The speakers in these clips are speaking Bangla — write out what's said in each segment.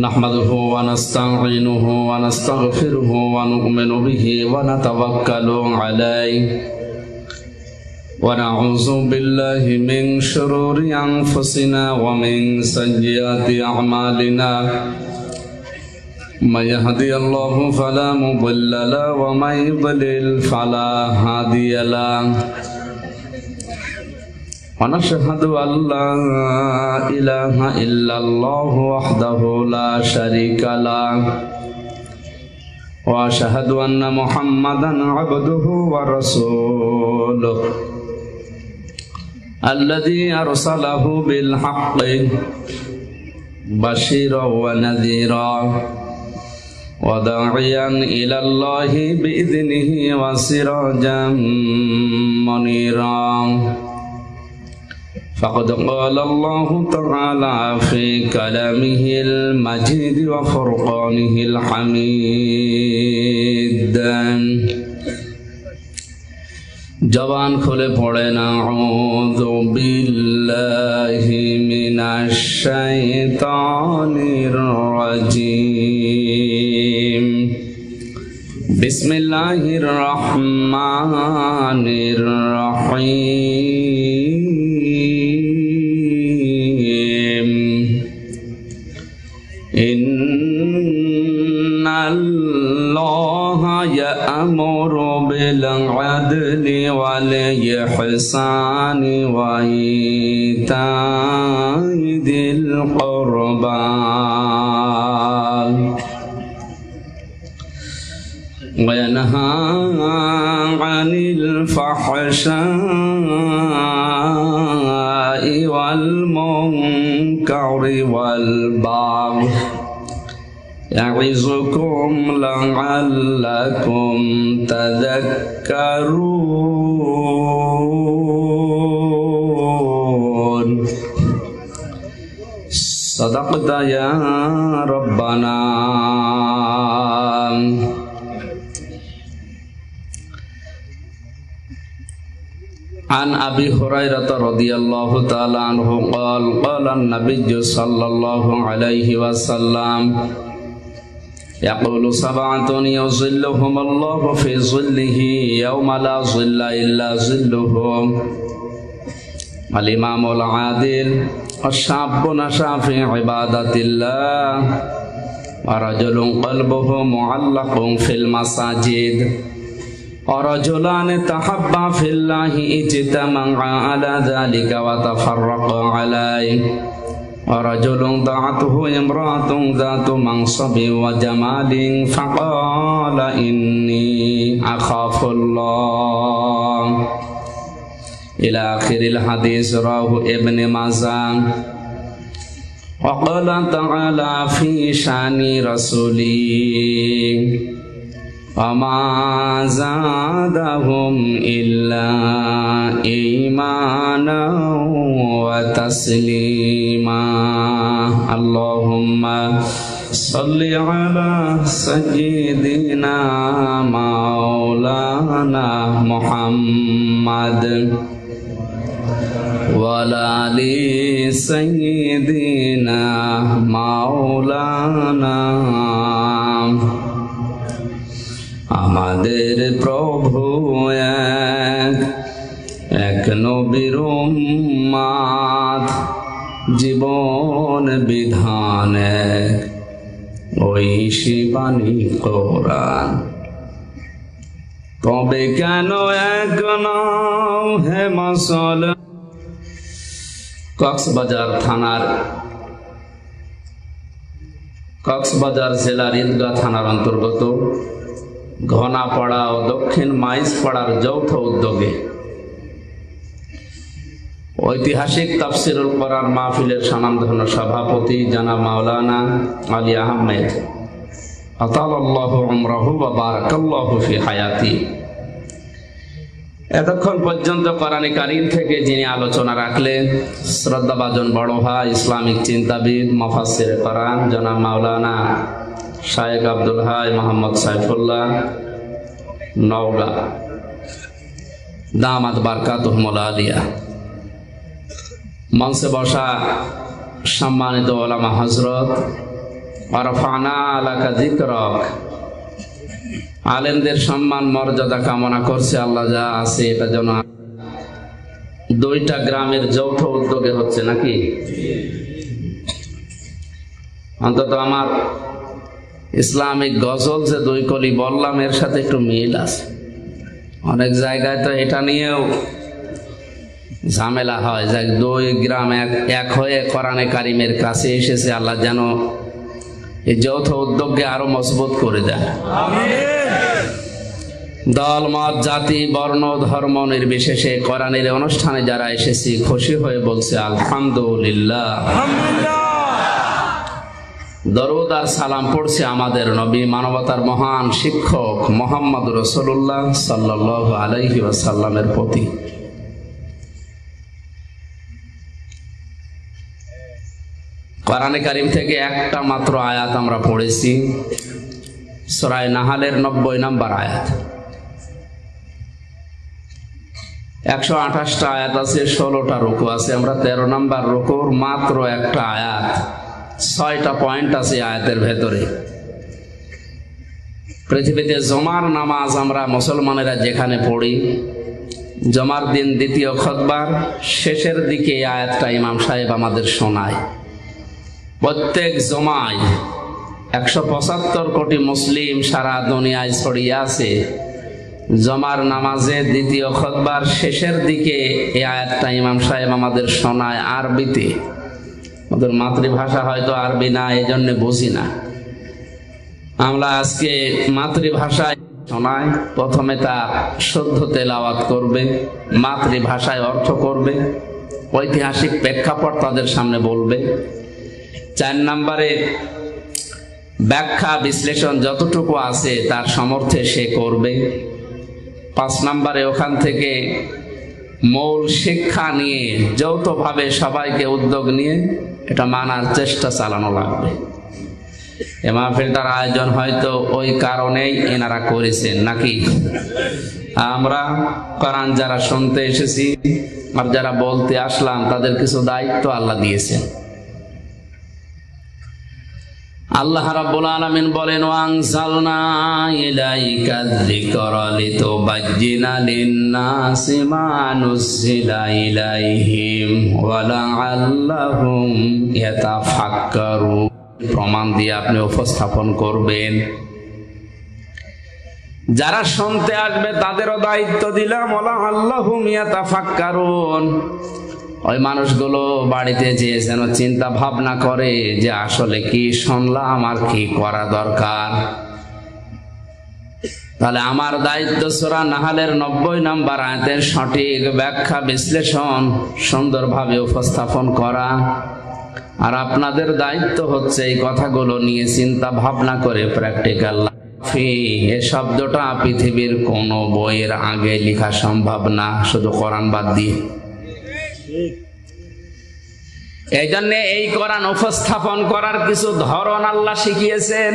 نحمده ونستعينه ونستغفره ونؤمن به ونتوكل عليه ونعوذ بالله من شرور أنفسنا ومن سيئات أعمالنا من يهدي الله فلا مضل له ومن يضلل فلا هادي له ونشهد أن لا إله إلا الله وحده لا شريك له وأشهد أن محمدا عبده ورسوله الذي أرسله بالحق بشيرا ونذيرا وداعيا إلى الله بإذنه وسراجا منيرا فقد قال الله تعالى في كلامه المجيد وفرقانه الحميد जबान खुले पड़े नाऊज़ु बिल्लाहि मिनश शैतानिर रजीम बिस्मिल्लाहिर रहमानिर रहीम इन्नल्लाहा यअमुरु बिल अदलि वल इहसानि व ईताइ दिल क़ुरबा व यनहा अनिल फ़हशाइ वल मुनकरि वल बग़य यዒज़ुकुम लअल्लकुम तज़क्करून सदक़ता या रब्बना। عن أبي هريرة رضي الله تعالى عنه قال قال النبي صلى الله عليه وسلم يقول سبعة يظلهم الله في ظله يوم لا ظل إلا ظله الإمام العادل والشاب نشأ في عبادة الله ورجل قلبه معلق في المساجد ورجلان تحبا في الله اجتمعا على ذلك وتفرقا عليه ورجل دعته امرأة ذات منصب وجمال فقال إني أخاف الله إلى آخر الحديث رواه ابن ماجه. وقال تعالى في شأن رسوله وما زادهم إلا إيمانا وتسليما. اللهم صل على سيدنا مولانا محمد وعلى آل سيدنا مولانا। আমাদের প্রভু এক নবীর উম্মত জীবন বিধান ওই শিবানী কোরআন তবে কেন এক নাও হে মসল। কক্সবাজার জেলার ঈদগাহ থানার অন্তর্গত ঘনাপাড়া ও দক্ষিণ মাইজপাড়ার যৌথ উদ্যোগে ঐতিহাসিক তাফসিরুল কোরআন মাহফিলের স্বনামধন্য সভাপতি জনাব মাওলানা আলী আহমেদ আতালাল্লাহু উমরাহু ওয়া বারাকাল্লাহু ফি হায়াতি এতক্ষণ পর্যন্ত কোরআনে কারীম থেকে যিনি আলোচনা রাখলেন শ্রদ্ধাভাজন বড় ভাই ইসলামিক চিন্তাবিদ মুফাসসিরে কোরআন জনাব মাওলানা শায়েখ আব্দুল হাই মোহাম্মদ সাইফুল্লাহ নওগাঁ দামাত বারকাতুহুমুল আলিয়া। মঞ্চে বসা সম্মানিত ওলামা হযরত ওয়ারফা'না লাকা যিকরাক। আলেমদের সম্মান মর্যাদা কামনা করছে আল্লাহ, যা আছে এটা যেন দুইটা গ্রামের যৌথ উদ্যোগে হচ্ছে নাকি। অন্তত আমার ইসলামিক গজল যে দুই কলি বললাম এর সাথে একটু মিল আছে। অনেক জায়গায় তো এটা নিয়েও ঝামেলা হয় যে দুই গ্রাম এক হয়ে কোরআনে কারিমের কাছে এসেছে। আল্লাহ যেন এই যৌথ উদ্যোগকে আরো মজবুত করে দেয়। দল মত জাতি বর্ণ ধর্ম নির্বিশেষে কোরআনের অনুষ্ঠানে যারা এসেছি খুশি হয়ে বলছে আলহামদুলিল্লাহ। দরুদ আর সালাম পড়ছে আমাদের নবী, মানবতার মহান শিক্ষক মুহাম্মদ রাসূলুল্লাহ সাল্লাল্লাহু আলাইহি ওয়াসাল্লামের প্রতি। কোরআনে কারীম থেকে একটা মাত্র আয়াত আমরা পড়েছি, সূরা নাহলের 90 নম্বর আয়াত। 128টা আয়াত আছে, 16টা রুকু আছে। আমরা 13 নম্বর রুকুর মাত্র একটা আয়াত, 6টা পয়েন্ট আছে আয়াতের ভেতরে। পৃথিবীতে জমার নামাজ আমরা মুসলমানেরা যেখানে পড়ি, জমার দিন দ্বিতীয় খুতবার শেষের দিকে এই আয়াতটা ইমাম সাহেব আমাদের শোনায়। প্রত্যেক জমায় 175 কোটি মুসলিম সারা দুনিয়ায় ছড়িয়ে আছে। জমার নামাজে দ্বিতীয় খুতবার শেষের দিকে এই আয়াতটা ইমাম সাহেব আমাদের শোনায় আরবিতে। আমাদের মাতৃভাষা হয়তো আরবি না, এই জন্য বুঝি না। আমরা আজকে মাতৃভাষায় শোনায়, প্রথমে তা শুদ্ধ তেলাওয়াত করবে, মাতৃভাষায় অর্থ করবে, ঐতিহাসিক প্রেক্ষাপট তাদের সামনে বলবে। 4 নম্বরে ব্যাখ্যা বিশ্লেষণ যতটুকু আছে তার সমর্থে সে করবে। 5 নম্বরে ওখান থেকে মূল শিক্ষা নিয়ে যৌথভাবে সবাইকে উদ্যোগ নিয়ে এটা মানার চেষ্টা চালানো লাগবে। এই মাহফিলটার আয়োজন হয়তো ওই কারণেই এনারা করেছেন নাকি। আমরা কোরআন যারা শুনতে এসেছি আর যারা বলতে আসলাম তাদের কিছু দায়িত্ব আল্লাহ দিয়েছেন। আল্লাহ রাব্বুল আলামিন বলেন, ওয়ানজালনা ইলাইকা যিকরা লিতুবাজ্জিনা লিন-নাসি মা নুযিলা ইলাইহিম ওয়া লাআল্লাহুম ইয়াতাফাক্কারুন। প্রমাণ দিয়ে আপনি উপস্থাপন করবেন। যারা শুনতে আসবে তাদেরও দায়িত্ব দিলাম, ওয়া লাআল্লাহুম ইয়াতাফাক্কারুন। ওই মানুষগুলো বাড়িতে যেয়ে যেন চিন্তা ভাবনা করে যে আসলে কি শুনলাম আর কি করা দরকার। তাহলে আমার দায়িত্ব সূরা নাহলের 90 নম্বর আয়াতের সঠিক ব্যাখ্যা বিশ্লেষণ সুন্দরভাবে উপস্থাপন করা, আর আপনাদের দায়িত্ব হচ্ছে এই কথাগুলো নিয়ে চিন্তা ভাবনা করে প্র্যাকটিক্যাল। এ শব্দটা পৃথিবীর কোনো বইয়ের আগে লেখা সম্ভব না, শুধু কোরআন বাদ দিয়ে। এই জন্য এই কোরআন উপস্থাপন করার কিছু ধরন আল্লাহ শিখিয়েছেন।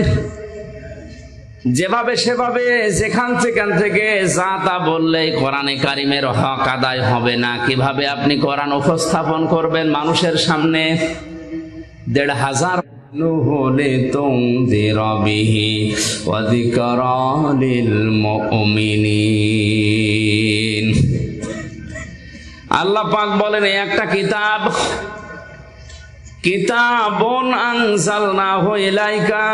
যেভাবে সেভাবে যেখান থেকে যা তা বললেই কোরআনে কারিমের হক আদায় হবে না। কিভাবে আপনি কোরআন উপস্থাপন করবেন মানুষের সামনে? 1,500 আল্লাহ পাক বলেন একটা কিতাব, কিতাবুন আনজালনাহু ইলাইকা,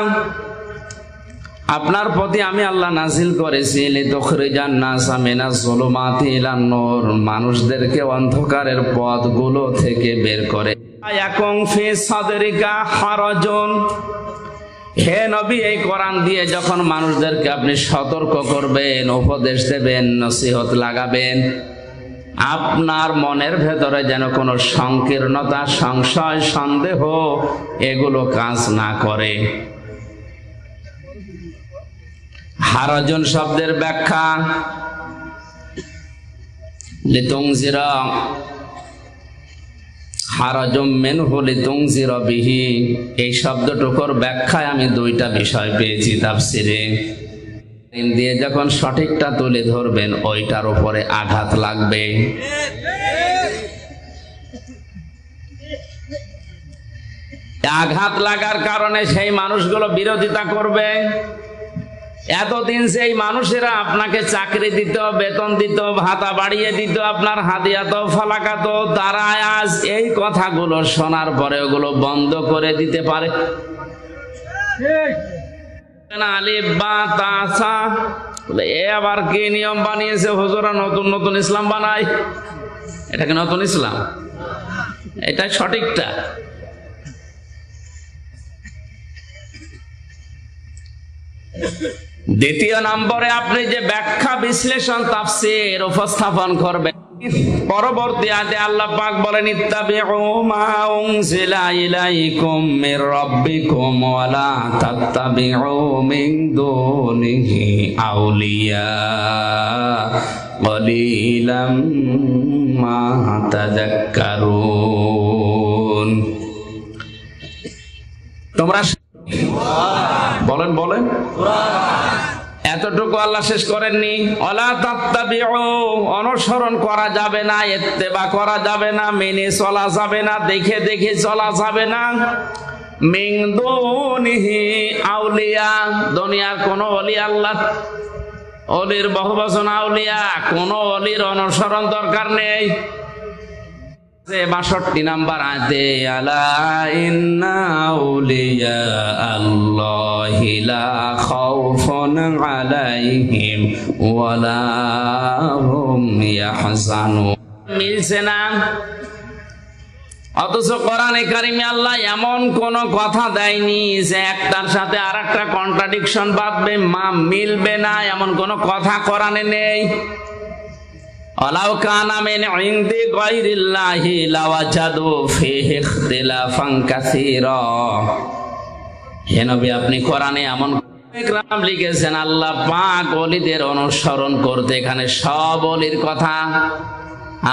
আপনার প্রতি আমি আল্লাহ নাজিল করেছি, লিতুখরিজান নাসা মিনাজ যুলুমাতি ইলান নূর, মানুষদেরকে অন্ধকারের পথগুলো থেকে বের করে। ইয়াকুম ফি সাদরিকা হারাজুন, হে নবী এই কোরআন দিয়ে যখন মানুষদেরকে আপনি সতর্ক করবেন, উপদেশ দেবেন, নসিহত লাগাবেন, আপনার মনের ভেতরে যেন কোনো সংকীর্ণতা, সংশয়, সন্দেহ এগুলো কাজ না করে। হারাজুন শব্দের ব্যাখ্যা লিতুনজিরা, হারাজুম মিনহু লিতুনজিরা বিহি, এই শব্দটুকুর ব্যাখ্যায় আমি 2টা বিষয় পেয়েছি তাফসিরে। দিয়ে যখন সঠিকটা তুলে ধরবেন ওইটার উপরে আঘাত লাগবে। আঘাত লাগার কারণে সেই মানুষগুলো বিরোধিতা করবে। এতদিন সেই মানুষেরা আপনাকে চাকরি দিত, বেতন দিত, ভাতা বাড়িয়ে দিত, আপনার হাদিয়াত ফালাকাত, তারা আজ এই কথাগুলো শোনার পরে ওগুলো বন্ধ করে দিতে পারে। আলিফ বা তা সা, এ আবার কি নিয়ম বানিয়েছে হুজুরা, নতুন নতুন ইসলাম বানায়। এটা কি নতুন ইসলাম? এটা সঠিকটা। দ্বিতীয় নম্বরে আপনি যে ব্যাখ্যা, বিশ্লেষণ, তাফসীর উপস্থাপন করবেন, পরবর্তী আয়াতে আল্লাহ পাক বলেন ইত্তাবিউ মা উনজিলা ইলাইকুম মির রাব্বিকুম ওয়া লা তাত্তাবিউ মিন দুনিহি আউলিয়া ক্বালিলাম মা তাযাক্কারুন। তোমরা বলেন বলেন এতটুকু আল্লাহ শেষ করেননি। ওয়ালা তাত্তাবিউ, অনুসরণ করা যাবে না, ইত্তেবা করা যাবে না, মেনে চলা যাবে না, দেখে দেখে চলা যাবে না। মিন দুনিহি আউলিয়া, দুনিয়ার কোন ওলি, আল্লাহ ওলির বহুবচন আউলিয়া, কোন ওলির অনুসরণ দরকার নেই। ৬২ নাম্বার আয়াতে আলা ইন্না আউলিয়া আল্লাহি লা খাউফুন আলাইহিম ওয়া লা হুম ইয়াহজানুন। মিলছে না? অথচ কোরআনে কারিমে আল্লাহ এমন কোন কথা দেয়নি যে একটার সাথে আরেকটা কন্ট্রাডিকশন বাঁধবে, মিলবে না, এমন কোন কথা কোরআনে নেই। ওয়ালাউ কানা মিন ইনদি গায়রিল্লাহি লাওয়াজাদু ফীহি ইখতিলাফান কাসীরা। হে নবী, আপনি কোরআনে এমন গ্রাম লিখেছেন আল্লাহ পাক ওলিদের অনুসরণ করতে, এখানে সব ওলির কথা।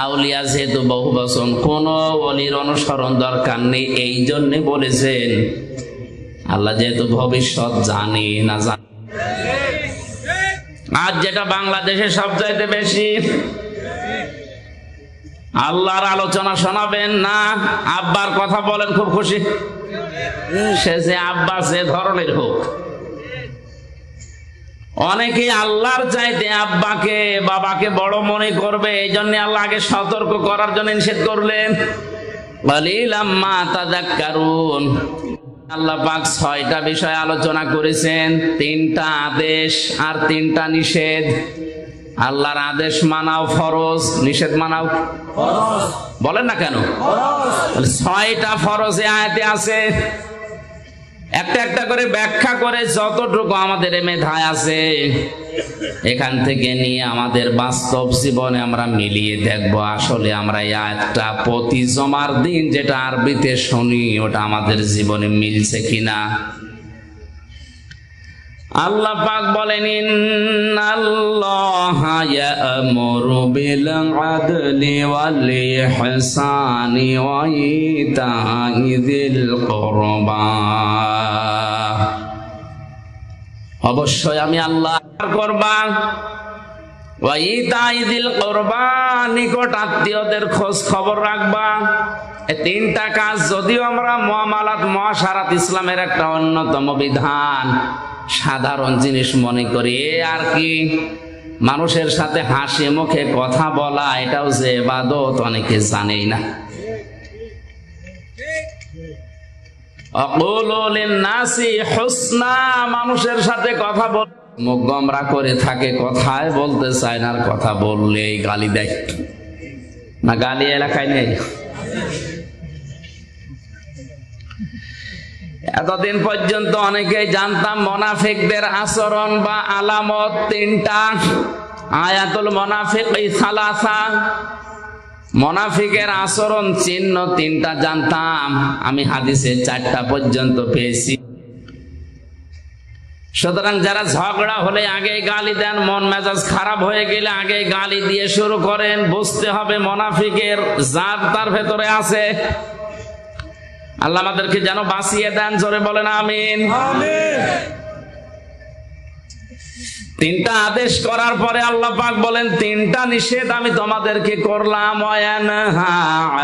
আউলিয়া যেহেতু বহুবচন, কোন ওলির অনুসরণ দরকার নেই, এই জন্য বলেছেন। আল্লাহ যেহেতু ভবিষ্যৎ জানে না, জানে। আজ যেটা বাংলাদেশে সবচাইতে বেশি, আল্লাহর আলোচনা শোনাবেন না, আব্বার কথা বলেন, খুব খুশি। সে যে আব্বা যে ধরনের হোক, অনেকে আল্লাহর চাইতে আব্বাকে বাবাকে বড় মনে করবে। এই জন্য আল্লাহ আগে সতর্ক করার জন্য নিষেধ করলেন। ক্বালিলাম মা তাযাক্কারুন। আল্লাহ পাক ৬টা বিষয় আলোচনা করেছেন, ৩টা আদেশ আর ৩টা নিষেধ। আল্লাহর আদেশ মানাও ফরজ, নিষেধ মানাও ফরজ। বলেন না কেন? ৬টা ফরজ এই আয়াতে আছে। একটা একটা করে ব্যাখ্যা করে যতটুকু আমাদের মেধায় আছে এখান থেকে নিয়ে আমাদের বাস্তব জীবনে আমরা মিলিয়ে দেখব আসলে আমরা এই আয়াতটা প্রতি জমার দিন যেটা আরবিতে শুনি ওটা আমাদের জীবনে মিলছে কিনা। আল্লাহ পাক বলেন ইন্নাল্লাহা ইয়া'মুরু বিল আদলি ওয়াল ইহসানি ওয়া ইতা'i যিল কুরবা। অবশ্যই আমি আল্লাহ করবা, ওয়া ইতা'i যিল কুরবা, নিকট আত্মীয়দের খোঁজ খবর রাখবা। এই ৩টা কাজ যদিও আমরা মুআমালাত মুআশারাত ইসলামের একটা অন্যতম বিধান, সাধারণ জিনিস মনে করি, আর কি মানুষের সাথে হাসি মুখে কথা বলা এটাও যে ইবাদত অনেকে জানেই না। আকুলু লিন-নাসি হুসনা, মানুষের সাথে কথা বল, মুখ গোমরা করে থাকে, কথায় বলতে চায় না, আর কথা বললেই গালি দেয় না। গালি এলাকায় নেই? এতদিন পর্যন্ত অনেকেই জানতাম মুনাফিকদের আচরণ বা আলামত ৩টা। আয়াতুল মুনাফিকি সালাসা, মুনাফিকের আচরণ চিহ্ন ৩টা জানতাম, আমি হাদিসে 4টা পর্যন্ত পেয়েছি। সুতরাং যারা ঝগড়া হলে আগে গালি দেন, মন মেজাজ খারাপ হয়ে গেলে আগে গালি দিয়ে শুরু করেন, বুঝতে হবে মুনাফিকের জাত তার ভেতরে আছে। আল্লাহ আমাদেরকে যেন বাঁচিয়ে দেন, জোরে বলেন আমিন। তিনটা আদেশ করার পরে আল্লাহ পাক বলেন তিনটা নিষেধ আমি তোমাদেরকে করলাম। ওয়ায়ানহা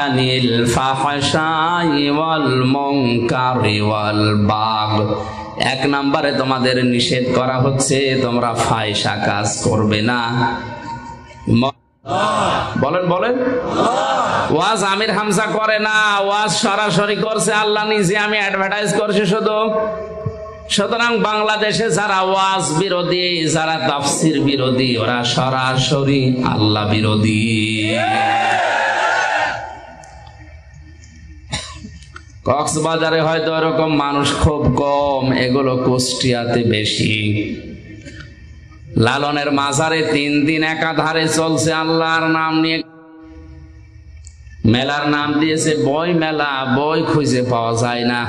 আনিল ফাহশাই ওয়াল মুনকারি ওয়াল বাগ। এক নম্বরে তোমাদের নিষেধ করা হচ্ছে তোমরা ফাহিশা কাজ করবে না। বলেন বলেন। ওয়াজ আমির হামজা করে না, ওয়াজ সরাসরি করছে আল্লাহ নিজে, আমি অ্যাডভার্টাইজ করছি শুধু। সুতরাং বাংলাদেশে যারা ওয়াজ বিরোধী, যারা তাফসির বিরোধী, ওরা সরাসরি আল্লাহ বিরোধী। কক্সবাজারে হয়তো এরকম মানুষ খুব কম, এগুলো কুষ্টিয়াতে বেশি। লালনের মাজারে 3 দিন একাধারে চলছে আল্লাহর নাম নিয়ে। মেলার নাম দিয়েছে বই মেলা, বই খুঁজে পাওয়া যায় না।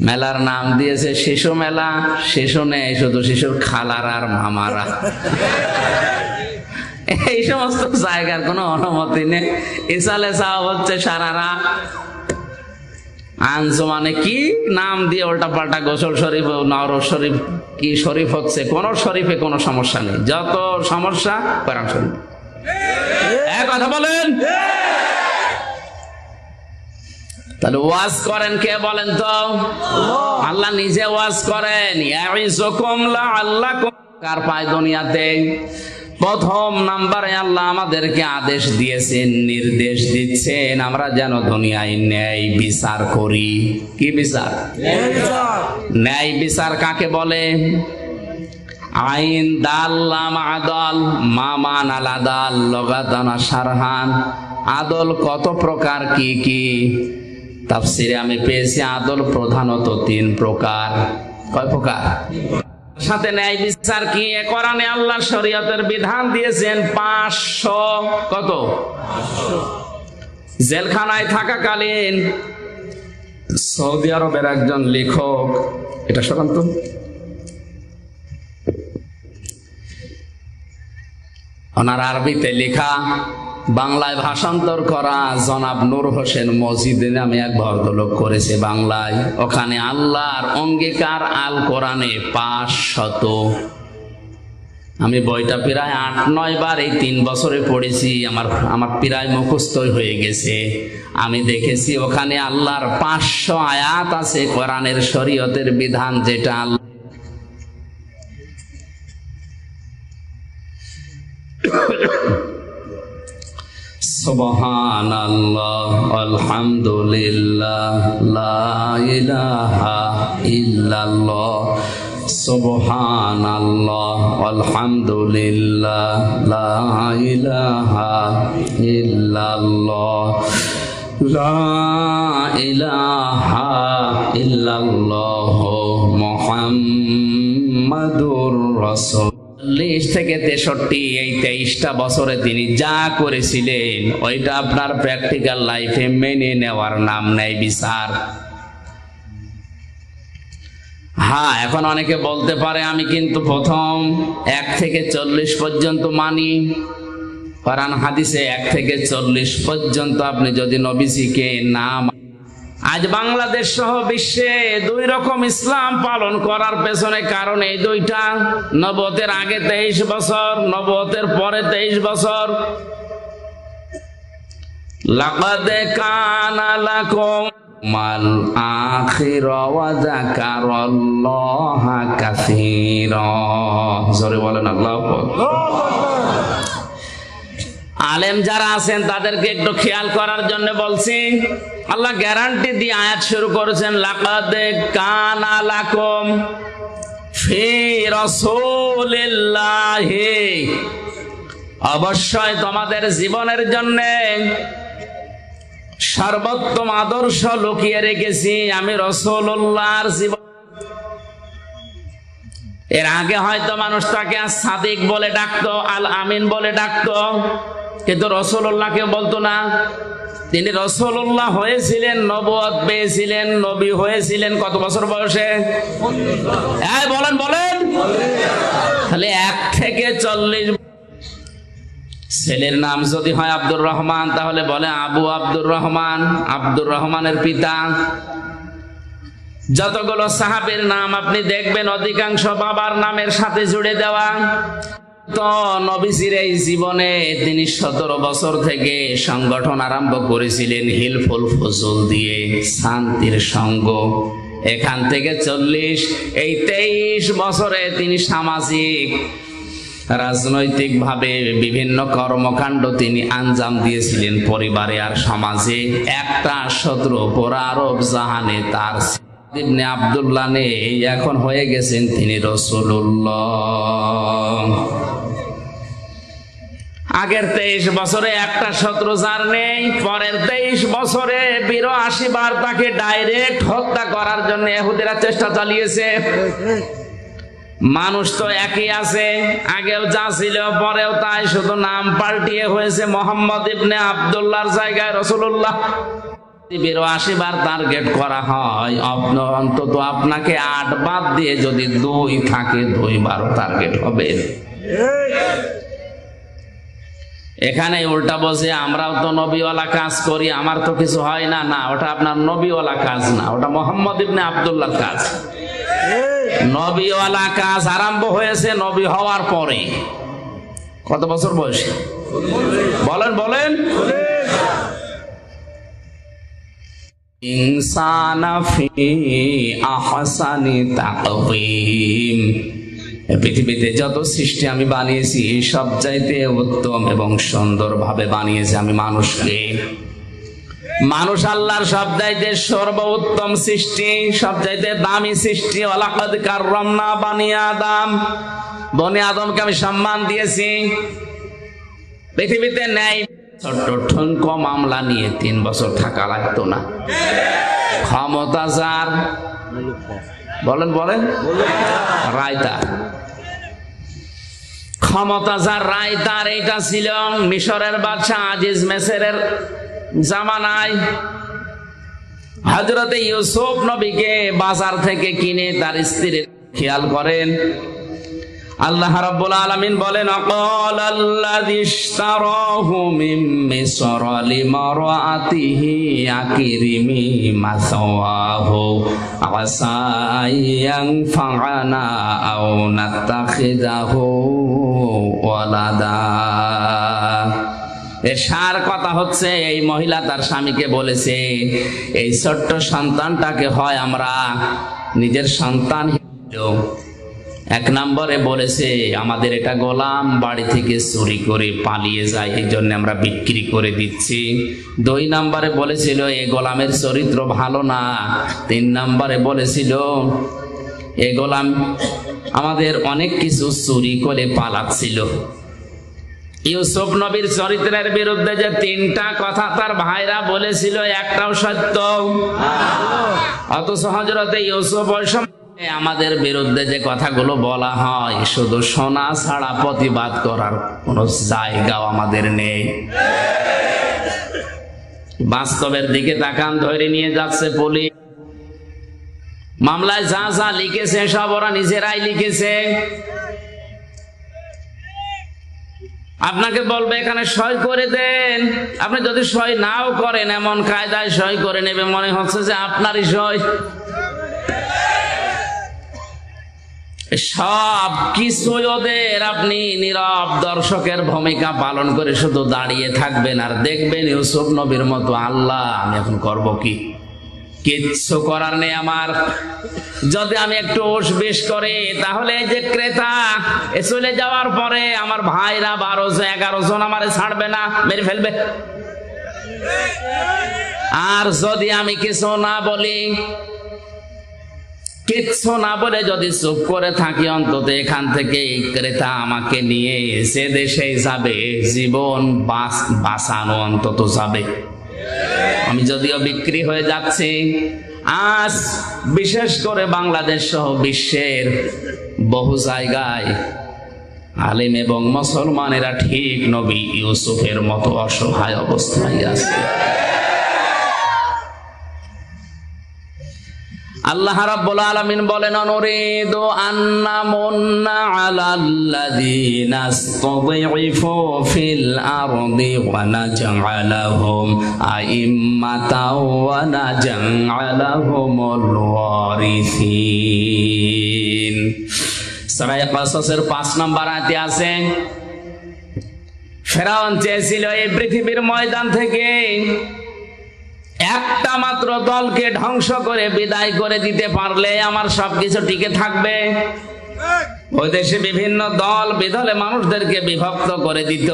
মেলার নাম দিয়েছে শিশু মেলা, শিশু নেই, শুধু শিশুর খালারা আর মামারা। এই সমস্ত জায়গার কোনো অনুমতি নেই। ইসালে সাহেব হচ্ছে সারারা আঞ্জুমানে কি নাম দিয়ে উল্টা পাল্টা গোসল শরীফ, নওর শরীফ, কি শরীফ হচ্ছে, কোন শরীফে কোনো সমস্যা নেই, যত সমস্যা কোরআন শরীফ। এক কথা বলেন। তাহলে ওয়াজ করেন কে বলেন তো? আল্লাহ নিজে ওয়াজ করেন। ইয়াইযুকুম লাআল্লাকুম, কার পায় দুনিয়াতে প্রথম নাম্বারে আল্লাহ আমাদেরকে আদেশ দিয়েছেন, নির্দেশ দিচ্ছেন আমরা যেন দুনিয়ায় ন্যায় বিচার করি। কি বিচার? ন্যায় বিচার কাকে বলে? আইন দাল্লাম আদল মামান আল আদাল লগাতানা সারহান। আদল কত প্রকার, কি কি? তাফসিরে আমি পেয়েছি আদল প্রধানত 3 প্রকার। কয় প্রকার? সাথে ন্যায় বিচার কি? কোরআনে আল্লাহ শরীয়তের বিধান দিয়েছেন 500। কত? জেলখানায় থাকাকালীন সৌদি আরবের একজন লেখক, এটা শোনান তো, ওনার আরবিতে লেখা, বাংলায় ভাষান্তর করা জনাব নূর হোসেন মজিদ নামে এক ভদ্রলোক করেছে বাংলায়। ওখানে আল্লাহর অঙ্গীকার আল কোরআনে 500। আমি বইটা প্রায় 8-9 বার এই 3 বছরে পড়েছি, আমার প্রায় মুখস্থ হয়ে গেছে। আমি দেখেছি ওখানে আল্লাহর 500 আয়াত আছে কোরআনের শরীয়তের বিধান, যেটা আল্লাহ সুবহানাল্লাহ আলহামদুলিল্লাহ লা ইলাহা ইল্লাল্লাহ সুবহানাল্লাহ আলহামদুলিল্লাহ লা ইলাহা ইল্লাল্লাহ লা ইলাহা ইল্লাল্লাহ মুহাম্মাদুর রাসূল। 40 থেকে 63 এই 23টা বছরে তিনি যা করেছিলেন ওইটা আপনার প্র্যাকটিক্যাল লাইফে মেনে নেওয়ার নাম নেই বিচার। হ্যাঁ, এখন অনেকে বলতে পারে আমি কিন্তু প্রথম 1 থেকে 40 পর্যন্ত মানি। কোরআন হাদিসে 1 থেকে 40 পর্যন্ত আপনি যদি নবীজিকে না, আজ বাংলাদেশ সহ বিশ্বে 2 রকম ইসলাম পালন করার পেছনে কারণ এই 2টা। নবুয়তের আগে 23 বছর, নবুয়তের পরে 23 বছর। লাকাদ কানা লাকুম মাল আখিরা ওয়া যাকারাল্লাহা কাসীরা। জোরে বলেন আল্লাহু আকবার। আলেম যারা আছেন তাদেরকে একটু খেয়াল করার জন্য বলছি। আল্লাহ গ্যারান্টি দিয়ে আয়াত শুরু করেছেন, লাকাদ কানা লাকুম ফি রাসূলিল্লাহি, অবশ্যই তোমাদের জীবনের জন্য সর্বোত্তম আদর্শ লুকিয়ে রেখেছি আমি রাসূলুল্লাহর জীবন। এর আগে হয়তো মানুষ তাকে সাদিক বলে ডাকতো, আল আমিন বলে ডাকতো, কিন্তু রাসূলুল্লাহকে বলতো না। তিনি রাসূলুল্লাহ হয়েছিলেন, নবুয়ত পেয়েছিলেন, নবী হয়েছিলেন কত বছর বয়সে? বলেন বলেন। তাহলে 1 থেকে 40। ছেলের নাম যদি হয় আব্দুর রহমান, তাহলে বলে আবু আব্দুর রহমান, আব্দুর রহমানের পিতা। যতগুলো সাহাবীর নাম আপনি দেখবেন অধিকাংশ বাবার নামের সাথে জুড়ে দেওয়া। তো নবীজির এই জীবনে তিনি 17 বছর থেকে সংগঠন আরম্ভ করেছিলেন হিলফুল ফজল দিয়ে, শান্তির সঙ্গ। এখান থেকে 40, এই 23 বছরে তিনি সামাজিক রাজনৈতিক ভাবে বিভিন্ন কর্মকাণ্ড তিনি আঞ্জাম দিয়েছিলেন পরিবারে আর সমাজে। একটা শত্রু পুরা আরব জাহানে তার ইবনে আব্দুল্লাহ নেই, এখন হয়ে গেছেন তিনি রাসূলুল্লাহ। আগের 23 বছরে একটা শত্রু যার নেই, পরের 23 বছরে 82 বার তাকে ডাইরেক্ট হত্যা করার জন্য ইহুদিরা চেষ্টা চালিয়েছে। মানুষ তো একই আছে, আগেও যা ছিল পরেও তাই, শুধু নাম পাল্টিয়ে হয়েছে মোহাম্মদ ইবনে আব্দুল্লাহর জায়গায় রাসূলুল্লাহ। 82 বার টার্গেট করা হয়, অন্তত আপনাকে 8 বাদ দিয়ে যদি 2 থাকে 2 বার টার্গেট হবে। এখানে উল্টা বসে আমরাও তো নবীওয়ালা কাজ করি, আমার তো কিছু হয় না। না, ওটা আপনার নবীওয়ালা কাজ না, ওটা মোহাম্মদ ইবনে আব্দুল্লাহর কাজ। নবীওয়ালা কাজ আরম্ভ হয়েছে নবী হওয়ার পরে। কত বছর বয়সে বলেন বলেন? ইনসানা ফি আহসানি তাকওয়িম, পৃথিবীতে যত সৃষ্টি আমি বানিয়েছি সবচাইতে উত্তম এবং সুন্দরভাবে বানিয়েছি আমি মানুষকে। মানুষ আল্লাহর সবচাইতে সর্বোত্তম সৃষ্টি, সবচাইতে দামি সৃষ্টি। ওয়ালাকাদ কাররামনা বানি আদম, বনি আদমকে আমি সম্মান দিয়েছি। পৃথিবীতে নেই ছোট্ট ঠুনকো মামলা নিয়ে 3 বছর থাকা লাগতো না। ক্ষমতা যার, বলেন বলেন, রায়তার ক্ষমতা যার, রায়তার। এইটা ছিল মিশরের বাদশা আজিজ মেসরের জামানায়। হযরতে ইউসুফ নবীকে বাজার থেকে কিনে তার স্ত্রীর খেয়াল করেন। আল্লাহ রাব্বুল আলামিন বলেন, আকালাল্লাযী ইশতারাহু মিন মিসর লিমারাতিহি আকরিমি মাসাওয়াহু আসা ইয়ানফা'না আও নাত্তাখিযাহু ওয়ালাদা। এর সার কথা হচ্ছে, এই মহিলা তার স্বামীকে বলেছে, এই ছোট্ট সন্তানটাকে হয় আমরা নিজের সন্তান হিসেবে। 1 নম্বরে বলেছে আমাদের এটা গোলাম, বাড়ি থেকে চুরি করে পালিয়ে যায়, এই জন্য আমরা বিক্রি করে দিচ্ছি। 2 নম্বরে বলেছিল এই গোলামের চরিত্র ভালো না। 3 নম্বরে বলেছিল এই গোলাম আমাদের অনেক কিছু চুরি করে পালাচ্ছিল। ইউসুফ নবীর চরিত্রের বিরুদ্ধে যে 3টা কথা তার ভাইরা বলেছিল, একটাও সত্য। অথচ হযরতে ইউসুফ ওই সময় আমাদের বিরুদ্ধে যে কথাগুলো বলা হয়, শুধু শোনা ছাড়া প্রতিবাদ করার কোনো জায়গাও আমাদের নেই। বাস্তবের দিকে তাকান, ধরে নিয়ে যাচ্ছে পুলিশ। মামলায় যা যা লিখেছে সব ওরা নিজেরাই লিখেছে। আপনাকে বলবে এখানে সই করে দেন, আপনি যদি সই নাও করেন এমন কায়দায় সই করে নেবে মনে হচ্ছে যে আপনারই সই। সব কিছু ওদের, আপনি নীরব দর্শকের ভূমিকা পালন করে শুধু দাঁড়িয়ে থাকবেন আর দেখবেন ইউসুফ নবীর মতো আল্লাহ আমি এখন করব কি? কিচ্ছু করার নেই আমার। যদি আমি একটু ওশ বেশ করে, তাহলে যে ক্রেতা চলে যাওয়ার পরে আমার ভাইরা 12-11 জন আমারে ছাড়বে না, মেরে ফেলবে। আর যদি আমি কিছু না বলি, কিচ্ছু না বলে যদি চুপ করে থাকি, অন্তত এখান থেকে ক্রেতা আমাকে নিয়ে সে দেশেই যাবে, জীবন বাঁচানো অন্তত যাবে। আমি যদিও বিক্রি হয়ে যাচ্ছি, আজ বিশেষ করে বাংলাদেশ সহ বিশ্বের বহু জায়গায় আলেম এবং মুসলমানেরা ঠিক নবী ইউসুফের মতো অসহায় অবস্থায় আছে। আল্লাহ রাব্বুল আলামিন বলেন, অনুরিদু আন্নামুন্না আলাল্লাযীনা ইসতাযইফু ফিল আরদি ওয়া নাজআলাহুম আইম্মাতাও ওয়া নাজআলাহুমুল ওয়ারিসিন। সূরা কাসাসের 5 নম্বর আয়াতে আছে, ফেরাউন চেয়েছিল এই পৃথিবীর ময়দান থেকে একটা মাত্র দলকে ধ্বংস করে বিদায় করে দিতে পারলে আমার সবকিছু টিকে থাকবে। ওই দেশে বিভিন্ন দল বিদলে মানুষদেরকে বিভক্ত করে দিত।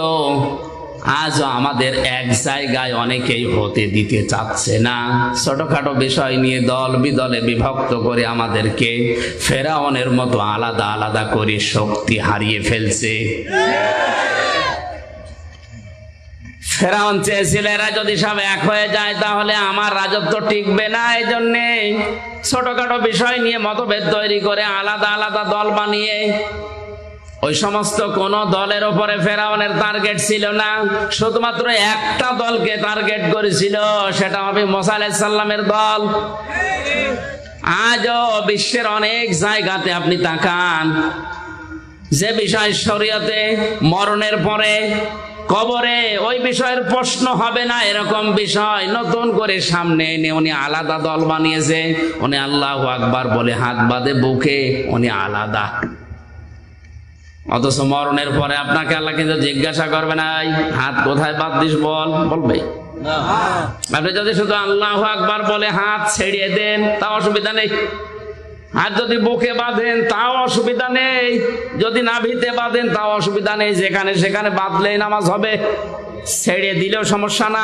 আজও আমাদের এক জায়গায় অনেকেই হতে দিতে চাচ্ছে না। ছোটখাটো বিষয় নিয়ে দল বিদলে বিভক্ত করে আমাদেরকে ফেরাউনের মতো আলাদা আলাদা করে শক্তি হারিয়ে ফেলছে। ফেরাউন চেয়েছিল এরা যদি সব এক হয়ে যায় তাহলে আমার রাজত্ব টিকবে না। এই জন্যে ছোটখাটো বিষয় নিয়ে মতভেদ তৈরি করে আলাদা আলাদা দল বানিয়ে, ওই সমস্ত কোন দলের উপরে ফেরাউনের টার্গেট ছিল না, শুধুমাত্র একটা দলকে টার্গেট করেছিল, সেটা হবে মুসা আলাইহিস সালামের দল। আজও বিশ্বের অনেক জায়গাতে আপনি তাকান, যে বিষয় শরীয়তে মরণের পরে কবরে ওই বিষয়ের প্রশ্ন হবে না, এরকম বিষয় নতুন করে সামনে এনে উনি আলাদা দল বানিয়েছে। উনি আল্লাহু আকবার বলে হাত বাঁধে বুকে, উনি আলাদা। অথচ মরণের পরে আপনাকে আল্লাহ কিন্তু জিজ্ঞাসা করবে না হাত কোথায় বাঁধছিস বল, বলবে? আপনি যদি শুধু আল্লাহু আকবার বলে হাত ছেড়িয়ে দেন তাও অসুবিধা নেই, হাত যদি বুকে বাঁধেন তাও অসুবিধা নেই, যদি নাভিতে বাঁধেন তাও অসুবিধা নেই, যেখানে সেখানে বাঁধলেই নামাজ হবে, ছেড়ে দিলেও সমস্যা না।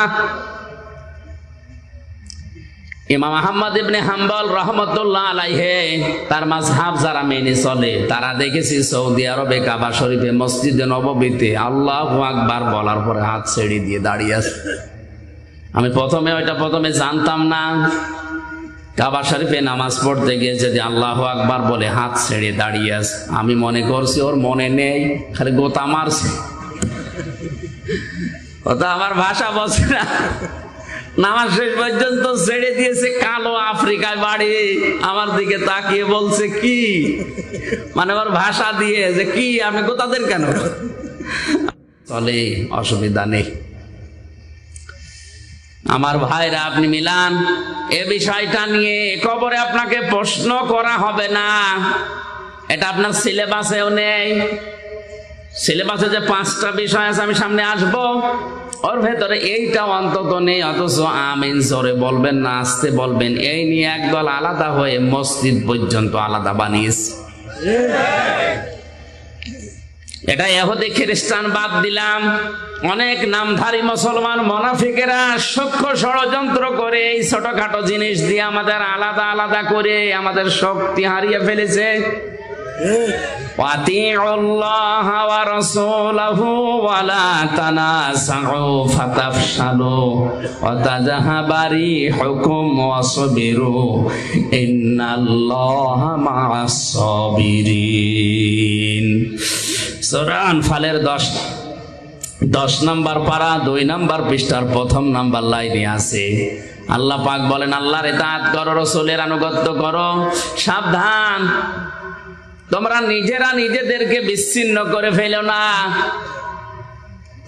ইমাম আহমদ ইবনে হাম্বল রাহমাতুল্লাহ আলাইহি তার মাযহাব যারা মেনে চলে তারা দেখেছি সৌদি আরবে কাবা শরীফে মসজিদে নববীতে আল্লাহু আকবার বলার পরে হাত ছেড়ে দিয়ে দাঁড়িয়ে আছে। আমি প্রথমে জানতাম না। কাবা শরীফে নামাজ পড়তে গিয়ে যদি আল্লাহু আকবার বলে হাত ছেড়ে দাঁড়িয়ে আছে, আমি মনে করছি ওর মনে নেই, খালি গোতা মারছে। ওটা আমার ভাষা বলছে না। নামাজ শেষ পর্যন্ত ছেড়ে দিয়েছে, কালো আফ্রিকায় বাড়ি, আমার দিকে তাকিয়ে বলছে কি, মানে ওর ভাষা দিয়ে যে কি আমি গোতা দেন কেন, চলে অসুবিধা নেই। আমার ভাইরা আপনি মিলান, এ বিষয়টা নিয়ে কবরে আপনাকে প্রশ্ন করা হবে না, এটা আপনার সিলেবাসেও নেই। সিলেবাসে যে 5টা বিষয় আছে আমি সামনে আসব, ওর ভেতরে এইটা অন্তত নেই। অথচ আমিন জোরে বলবেন না আস্তে বলবেন, এই নিয়ে একদল আলাদা হয়ে মসজিদ পর্যন্ত আলাদা বানিয়েছে। এটা ইহুদি খ্রিস্টান বাদ দিলাম, অনেক নামধারী মুসলমান মুনাফিকেরা সূক্ষ্ম ষড়যন্ত্র করে এই ছোটখাটো জিনিস দিয়ে আমাদের আলাদা আলাদা করে আমাদের শক্তি হারিয়ে ফেলেছে। ওয়াতিউল্লাহ ওয়া রাসূলাহু ওয়া লা তানাসাউ ফাতাফশালু ওয়া তাযহাবা রিহুকুম ওয়াসবিরু ইন্নাল্লাহা মা'আস সাবিরিন। সূরা আনফালের 10 নম্বর পারা 2 নম্বর পৃষ্ঠার 1 নম্বর লাইনে আছে, আল্লাহ পাক বলেন আল্লাহর ইতাআত করো, রাসূলের আনুগত্য করো, সাবধান তোমরা নিজেরা নিজেদেরকে বিচ্ছিন্ন করে ফেলো না,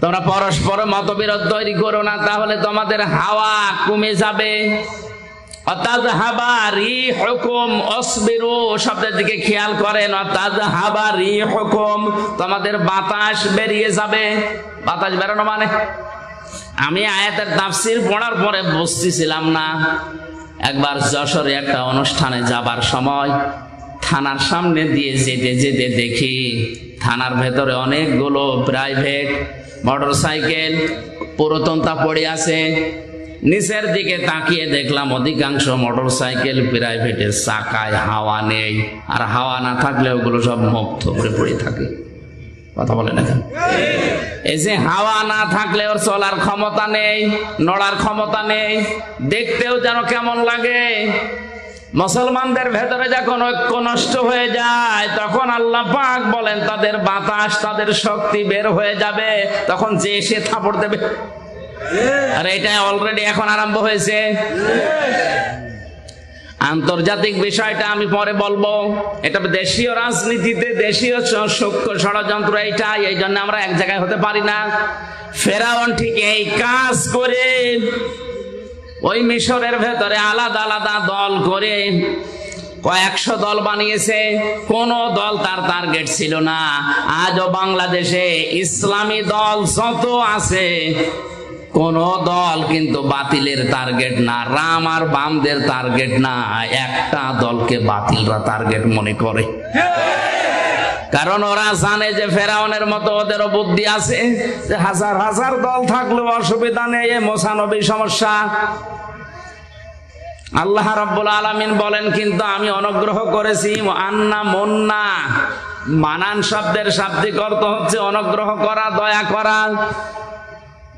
তোমরা পরস্পর মতবিরোধ তৈরি করো না, তাহলে তোমাদের হাওয়া কমে যাবে। অতাযহাবা রিহুকুম ওয়াসবিরু শব্দের দিকে খেয়াল করেন, অতাযহাবা রিহুকুম তোমাদের বাতাস বেরিয়ে যাবে। বাতাস বেরোনো মানে, আমি আয়াতের তাফসীর পড়ার পরে বুঝতেছিলাম না। একবার যশোরে একটা অনুষ্ঠানে যাবার সময় থানার সামনে দিয়ে যেতে যেতে দেখি থানার ভেতরে অনেকগুলো প্রাইভেট মোটরসাইকেল পুরোতনতা পড়ে আছে। নিচের দিকে তাকিয়ে দেখলাম অধিকাংশ মোটরসাইকেল প্রাইভেটের চাকায় হাওয়া নেই, আর হাওয়া না থাকলে ওগুলো সব মুক্ত করে পড়ে থাকে। কথা বলে না কেন? এই যে হাওয়া না থাকলে ওর চলার ক্ষমতা নেই, নড়ার ক্ষমতা নেই, দেখতেও যেন কেমন লাগে। মুসলমানদের ভেতরে যখন ঐক্য নষ্ট হয়ে যায় তখন আল্লাহ পাক বলেন তাদের বাতাস, তাদের শক্তি বের হয়ে যাবে, তখন যে সে থাপড় দেবে। আর এটা অলরেডি এখন আরম্ভ হয়েছে। আন্তর্জাতিক বিষয়টা আমি পরে বলবো। এটা দেশীয় রাজনীতিতে দেশীয় সূক্ষ্ম ষড়যন্ত্র এইটা, এই জন্য আমরা এক জায়গায় হতে পারি না। ফেরাউন ঠিক এই কাজ করে ওই মিশরের ভেতরে আলাদা আলাদা দল করে কয়েকশো দল বানিয়েছে, কোন দল তার টার্গেট ছিল না। আজও বাংলাদেশে ইসলামী দল যত আছে কোন দল কিন্তু বাতিলের টার্গেট না, রাম আর বামদের টার্গেট না, একটা দলকে বাতিলরা টার্গেট মনে করে। কারণ ওরা জানে যে ফেরাউনের মতো ওদেরও বুদ্ধি আছে, যে হাজার হাজার দল থাকলেও অসুবিধা নেই, 95 সমস্যা। আল্লাহ রাব্বুল আলামিন বলেন কিন্তু আমি অনুগ্রহ করেছি, আন্না মুন্না, মানান শব্দের শাব্দিক অর্থ হচ্ছে অনুগ্রহ করা, দয়া করা।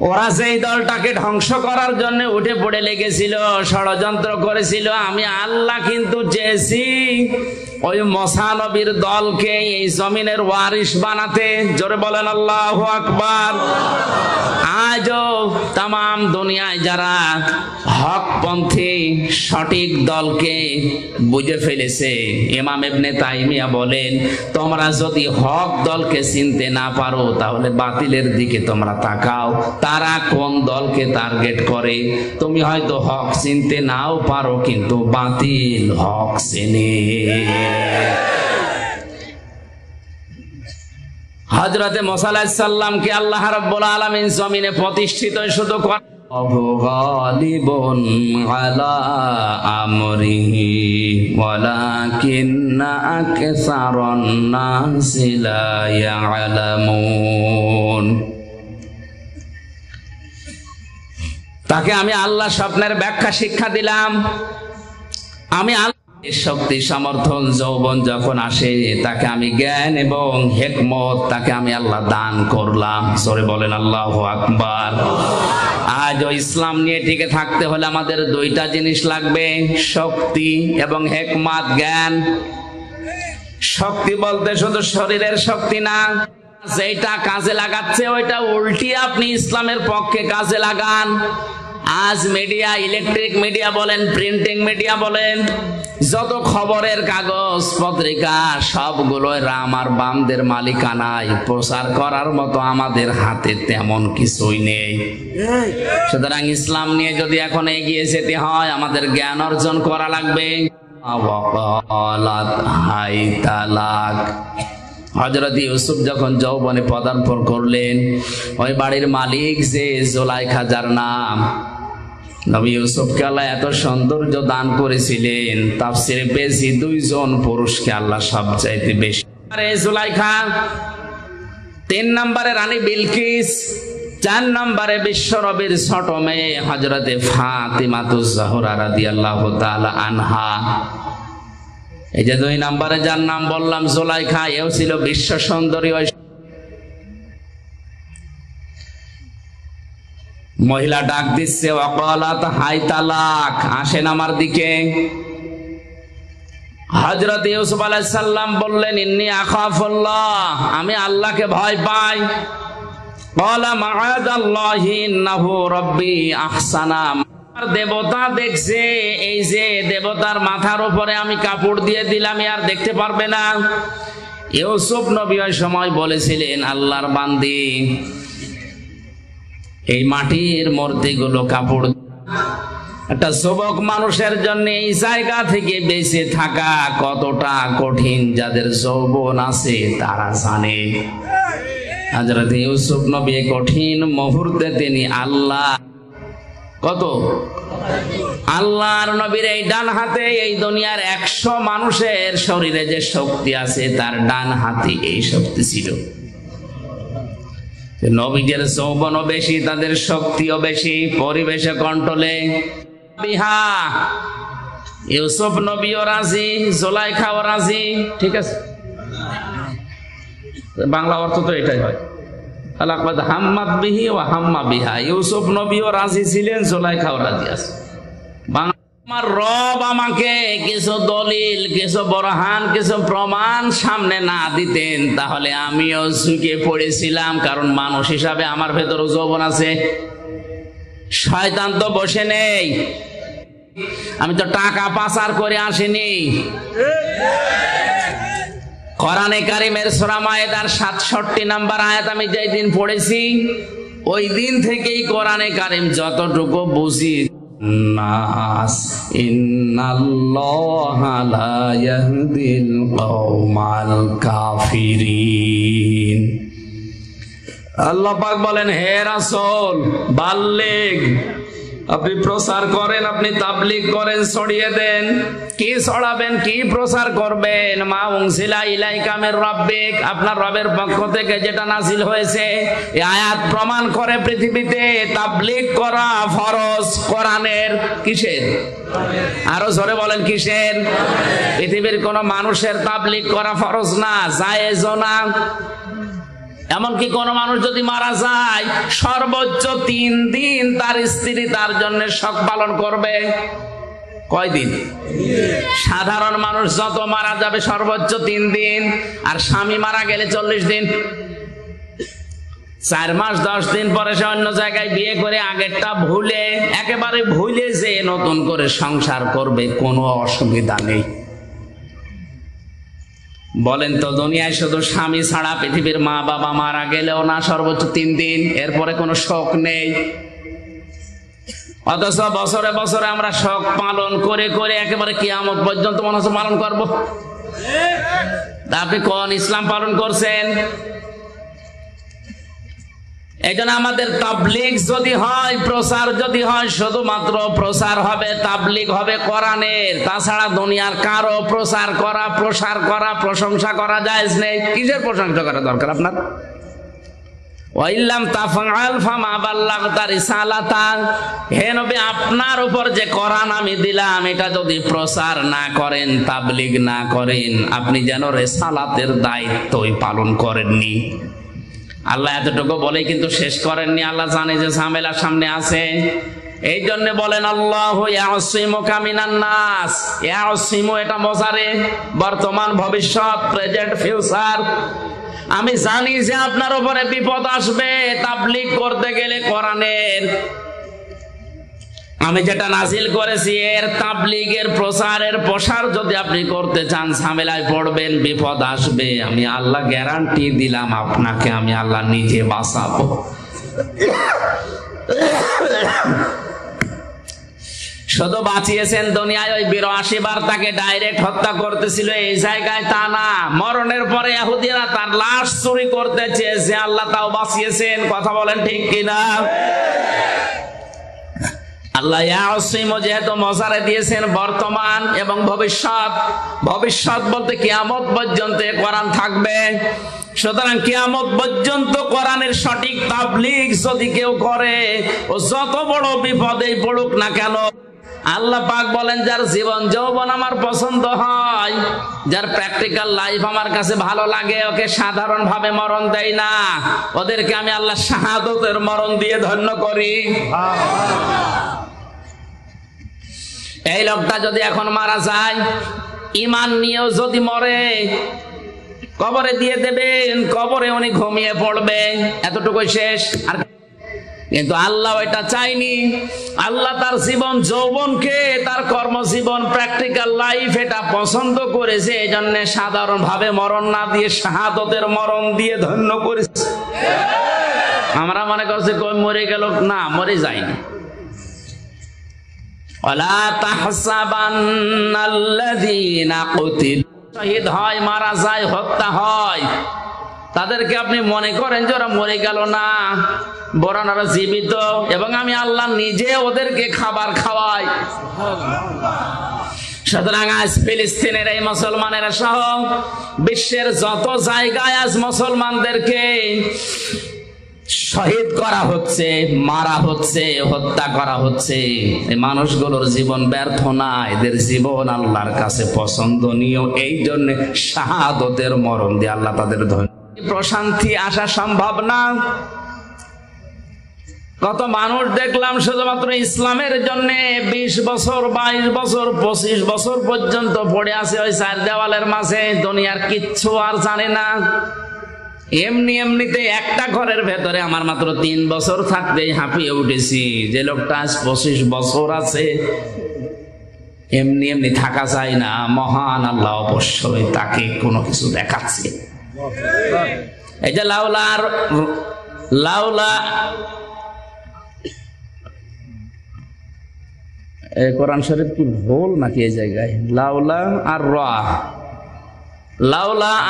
ওরা যেই দলটাকে ধ্বংস করার জন্য উঠে পড়ে লেগেছিল, ষড়যন্ত্র করেছিল, আমি আল্লাহ কিন্তু চেয়েছি ওই মুসা নবীর দলকে এই জমিনের ওয়ারিস বানাতে। জোরে বলেন আল্লাহু আকবার। আজও তাম দুনিয়ায় যারা হকপন্থী সঠিক দলকে বুঝে ফেলেছে, ইমাম ইবনে তাইমিয়া বলেন তোমরা যদি হক দলকে চিনতে না পারো তাহলে বাতিলের দিকে তোমরা তাকাও, তারা কোন দলকে টার্গেট করে। তুমি হয়তো হক চিনতে নাও পারো কিন্তু বাতিল হক চেনে। হযরতে মুসা আলাইহিস সালামকে আল্লাহ রাব্বুল আলামিন জমিনে প্রতিষ্ঠিত শুধু করেন গালিবুন আলা আমরিহি ওয়ালাকিন্না আকসারান নাসি লা ইয়ালামুন। তাকে আমি আল্লাহ স্বপ্নের ব্যাখ্যা শিক্ষা দিলাম। আমি শক্তি সমর্থন যৌবন যখন আসে তাকে আমি জ্ঞান এবং হিকমত তাকে আমি আল্লাহ দান করলাম। জোরে বলেন আল্লাহু আকবার। আজ ইসলাম নিয়ে টিকে থাকতে হলে আমাদের দুইটা জিনিস লাগবে, শক্তি এবং হিকমত, জ্ঞান। শক্তি বলতে শুধু শরীরের শক্তি না, যেটা কাজে লাগাচ্ছে ওইটা উল্টি আপনি ইসলামের পক্ষে কাজে লাগান। আজ মিডিয়া, ইলেকট্রিক মিডিয়া বলেন, প্রিন্টিং মিডিয়া বলেন, যত খবরের কাগজ পত্রিকা সবগুলো রাম আর বামদের মালিকানায়, প্রচার করার মতো আমাদের হাতে তেমন কিছুই নেই। সুতরাং ইসলাম নিয়ে যদি এখন এগিয়ে যেতে হয় আমাদের জ্ঞান অর্জন করা লাগবে। হযরত ইউসুফ যখন যৌবনে পদার্পণ করলেন, ওই বাড়ির মালিক যে জুলাইখা, যার নাম, নবী ইউসুফকে আল্লাহ এত সৌন্দর্য দান করেছিলেন, তাফসিরে পেয়েছি 2 জন পুরুষকে আল্লাহ সবচাইতে বেশি। জুলাইখা, 3 নম্বরে রানী বিলকিস, 4 নম্বরে বিশ্ব নবীর ছোট মেয়ে হযরতে ফাতিমাতুজ জাহরা রাদিয়াল্লাহু তাআলা আনহা। এই যে 2 নম্বরে যার নাম বললাম জুলাইখা, এও ছিল বিশ্ব সুন্দরী। মহিলা ডাক দিচ্ছে, ওয়াকালাত হাই তালাক, আসেন আমার দিকে। হযরত ইউসুফ আলাইহিস সালাম বললেন, ইন্নী আখাফুল্লাহ, আমি আল্লাহকে ভয় পাই। ক্বালা মাআযাল্লাহি ইন্নাহু রাব্বি আহসানা। দেবতা দেখছে, এই যে দেবতার মাথার উপরে আমি কাপড় দিয়ে দিলাম, আর দেখতে পারবে না। ইউসুফ নবী ওই সময় বলেছিলেন, আল্লাহর বান্দি, এই মাটির মূর্তিগুলো কাপড়। একটা যুবক মানুষের জন্য এই জায়গা থেকে বেঁচে থাকা কতটা কঠিন, যাদের যৌবন আছে তারা জানে। হযরত ইউসুফ নবী কঠিন মুহূর্তে তিনি আল্লাহ, কত আল্লাহর নবীর এই ডান হাতে এই দুনিয়ার 100 মানুষের শরীরে যে শক্তি আছে তার ডান হাতে এই শক্তি ছিল। নবীদের যৌবনও বেশি, তাদের শক্তিও বেশি, পরিবেশে কন্ট্রোলে। বিহা ইউসুফ নবীও রাজি, জুলাইখাও রাজি। ঠিক আছে, বাংলা অর্থ তো এটাই হয়। হাম্মাত বিহি ওয়া হাম্মা বিহা, ইউসুফ নবীও রাজি ছিলেন, জুলাইখাও রাজি আছে। আমার রব আমাকে কিছু দলিল, কিছু বরহান, কিছু প্রমাণ সামনে না দিতেন তাহলে আমিও ঝুঁকে পড়েছিলাম। কারণ মানুষ হিসাবে আমার ভেতরও যৌবন আছে, শয়তান তো বসে নেই। আমি তো টাকা পাচার করে আসিনি। কোরআনে কারিমের সূরা মায়েদার ৬৭ নম্বর আয়াত আমি যেই দিন পড়েছি, ওই দিন থেকেই কোরআনে কারিম যতটুকু বুঝি, নাস ইন্নাল্লাহা লা ইয়াহদিল কওমাল কাফিরিন। আল্লাহ পাক বলেন, হে রাসূল বাল্লিগ, আপনি প্রচার করেন, আপনি তাবলীগ করেন, ছড়িয়ে দেন। কি ছড়াবেন, কি প্রচার করবেন? মা উনজিলা ইলাইকা মির রাব্বিক, আপনার রবের পক্ষ থেকে যেটা নাযিল হয়েছে। এই আয়াত প্রমাণ করে পৃথিবীতে তাবলীগ করা ফরজ কোরআনের। কিসের? আরো জোরে বলেন, কিসের? পৃথিবীর কোন মানুষের তাবলীগ করা ফরজ না, জায়েজও না। এমনকি কোন মানুষ যদি মারা যায়, সর্বোচ্চ 3 দিন তার স্ত্রী তার জন্য শোক পালন করবে। কয়দিন? সাধারণ মানুষ যত মারা যাবে সর্বোচ্চ 3 দিন, আর স্বামী মারা গেলে 40 দিন। 4 মাস 10 দিন পরে সে অন্য জায়গায় বিয়ে করে আগেরটা ভুলে, একেবারে ভুলে যে নতুন করে সংসার করবে, কোনো অসুবিধা নেই। বলেন তো, দুনিয়ায় শুধু স্বামী ছাড়া পৃথিবীর মা বাবা মারা গেলেও না সর্বোচ্চ 3 দিন, এরপরে কোনো শোক নেই। অথচ বছরে বছরে আমরা শোক পালন করে করে একেবারে কিয়ামত পর্যন্ত মনে হচ্ছে পালন করবো। আপনি কোন ইসলাম পালন করছেন? এই জন্য আমাদের তাবলীগ যদি হয়, প্রচার যদি হয়, শুধুমাত্র প্রচার হবে, তাবলীগ হবে কোরআনের। তাছাড়া দুনিয়ার কারো প্রচার করা, প্রসার করা, প্রশংসা করা জায়েজ নেই। কিসের প্রশংসা করা দরকার আপনার? ওয়াইল্লাম তাফআল ফামা বাল্লাগতা রিসালাতা, হে নবী, আপনার উপর যে কোরআন আমি দিলাম, এটা যদি প্রচার না করেন, তাবলীগ না করেন, আপনি যেন রিসালাতের দায়িত্বই পালন করেননি। আল্লাহ এতটুকু বলেই কিন্তু শেষ করেননি। আল্লাহ জানে যে ঝামেলা সামনে আছে, এই জন্য বলেন আল্লাহু ইয়াসিমুকা মিনান নাস। ইয়াসিমু এটা মজারে, বর্তমান, ভবিষ্যৎ, প্রেজেন্ট, ফিউচার। আমি জানি যে আপনার উপরে বিপদ আসবে তাবলীগ করতে গেলে কোরআনের। আমি যেটা নাযিল করেছি এর তাবলীগের, প্রচারের, প্রসার যদি আপনি করতে চান, ঝামেলায় পড়বেন, বিপদ আসবে। আমি আল্লাহ গ্যারান্টি দিলাম, আপনাকে আমি আল্লাহ নিজে বাঁচাবো। শুধু বাঁচিয়েছেন দুনিয়ায়, ওই 82 বার তাকে ডাইরেক্ট হত্যা করতেছিল, এই জায়গায় তা না। মরণের পরে ইহুদিরা তার লাশ চুরি করতে চেয়েছে, আল্লাহ তাও বাঁচিয়েছেন। কথা বলেন ঠিক কিনা? আল্লাহ ইয়াসিম যেহেতু মজারে দিয়েছেন বর্তমান এবং ভবিষ্যৎ, ভবিষ্যৎ বলতে কিয়ামত পর্যন্ত কোরআন থাকবে। সুতরাং কিয়ামত পর্যন্ত কোরআনের সঠিক তাবলীগ যদি কেউ করে, ও যত বড় বিপদেই পড়ুক না কেন, আল্লাহ পাক বলেন, যার জীবন যৌবন আমার পছন্দ হয়, যার প্র্যাকটিক্যাল লাইফ আমার কাছে ভালো লাগে, ওকে সাধারণ ভাবে মরণ দেয় না, ওদেরকে আমি আল্লাহ শাহাদাতের মরণ দিয়ে ধন্য করি। এই লোকটা যদি এখন মারা যায়, ঈমান নিয়েও যদি মরে, কবরে দিয়ে দেবেন, কবরে উনি ঘুমিয়ে পড়বে, এতটুকুই শেষ। আর কিন্তু আল্লাহ এটা চাইনি। আল্লাহ তার জীবন যৌবনকে, তার কর্মজীবন, প্র্যাকটিক্যাল লাইফ এটা পছন্দ করেছে, এই জন্য সাধারণ ভাবে মরণ না দিয়ে শাহাদাতের মরণ দিয়ে ধন্য করেছে। আমরা মনে করছি কই মরে গেল, না, মরে যায়নি। ওয়ালা তাহসাবান্নাল্লাযীনা কুতিলু, শহীদ হয়, মারা যায়, হত্যা হয়, তাদেরকে আপনি মনে করেন যে ওরা মরে গেল না, বরং ওরা জীবিত, এবং আমি আল্লাহ নিজে ওদেরকে খাবার খাওয়াই। সুতরাং আজ ফিলিস্তিনের এই মুসলমানেরা সহ বিশ্বের যত জায়গায় আজ মুসলমানদেরকে শহীদ করা হচ্ছে, মারা হচ্ছে, হত্যা করা হচ্ছে, এই মানুষগুলোর জীবন ব্যর্থ না, এদের জীবন আল্লাহর কাছে পছন্দনীয়। এই জন্য শাহাদাতের মরণ দিয়ে আল্লাহ তাদের ধন্য। প্রশান্তি আসা সম্ভব না। কত মানুষ দেখলাম শুধুমাত্র ইসলামের জন্য 20 বছর, 22 বছর, 25 বছর পর্যন্ত পড়ে আছে ওই 4 দেওয়ালের মাঝে, দুনিয়ার কিচ্ছু আর জানে না। এমনি এমনিতে একটা ঘরের ভেতরে আমার মাত্র 3 বছর থাকতেই হাঁপিয়ে উঠেছি। যে লোকটা আজ 25 বছর আছে, এমনি এমনি থাকা যায় না, মহান আল্লাহ অবশ্যই তাকে কোনো কিছু দেখাচ্ছে। এই যে লাউলা কোরআন শরীফ কি ভুল নাকি এই জায়গায়? লাউলা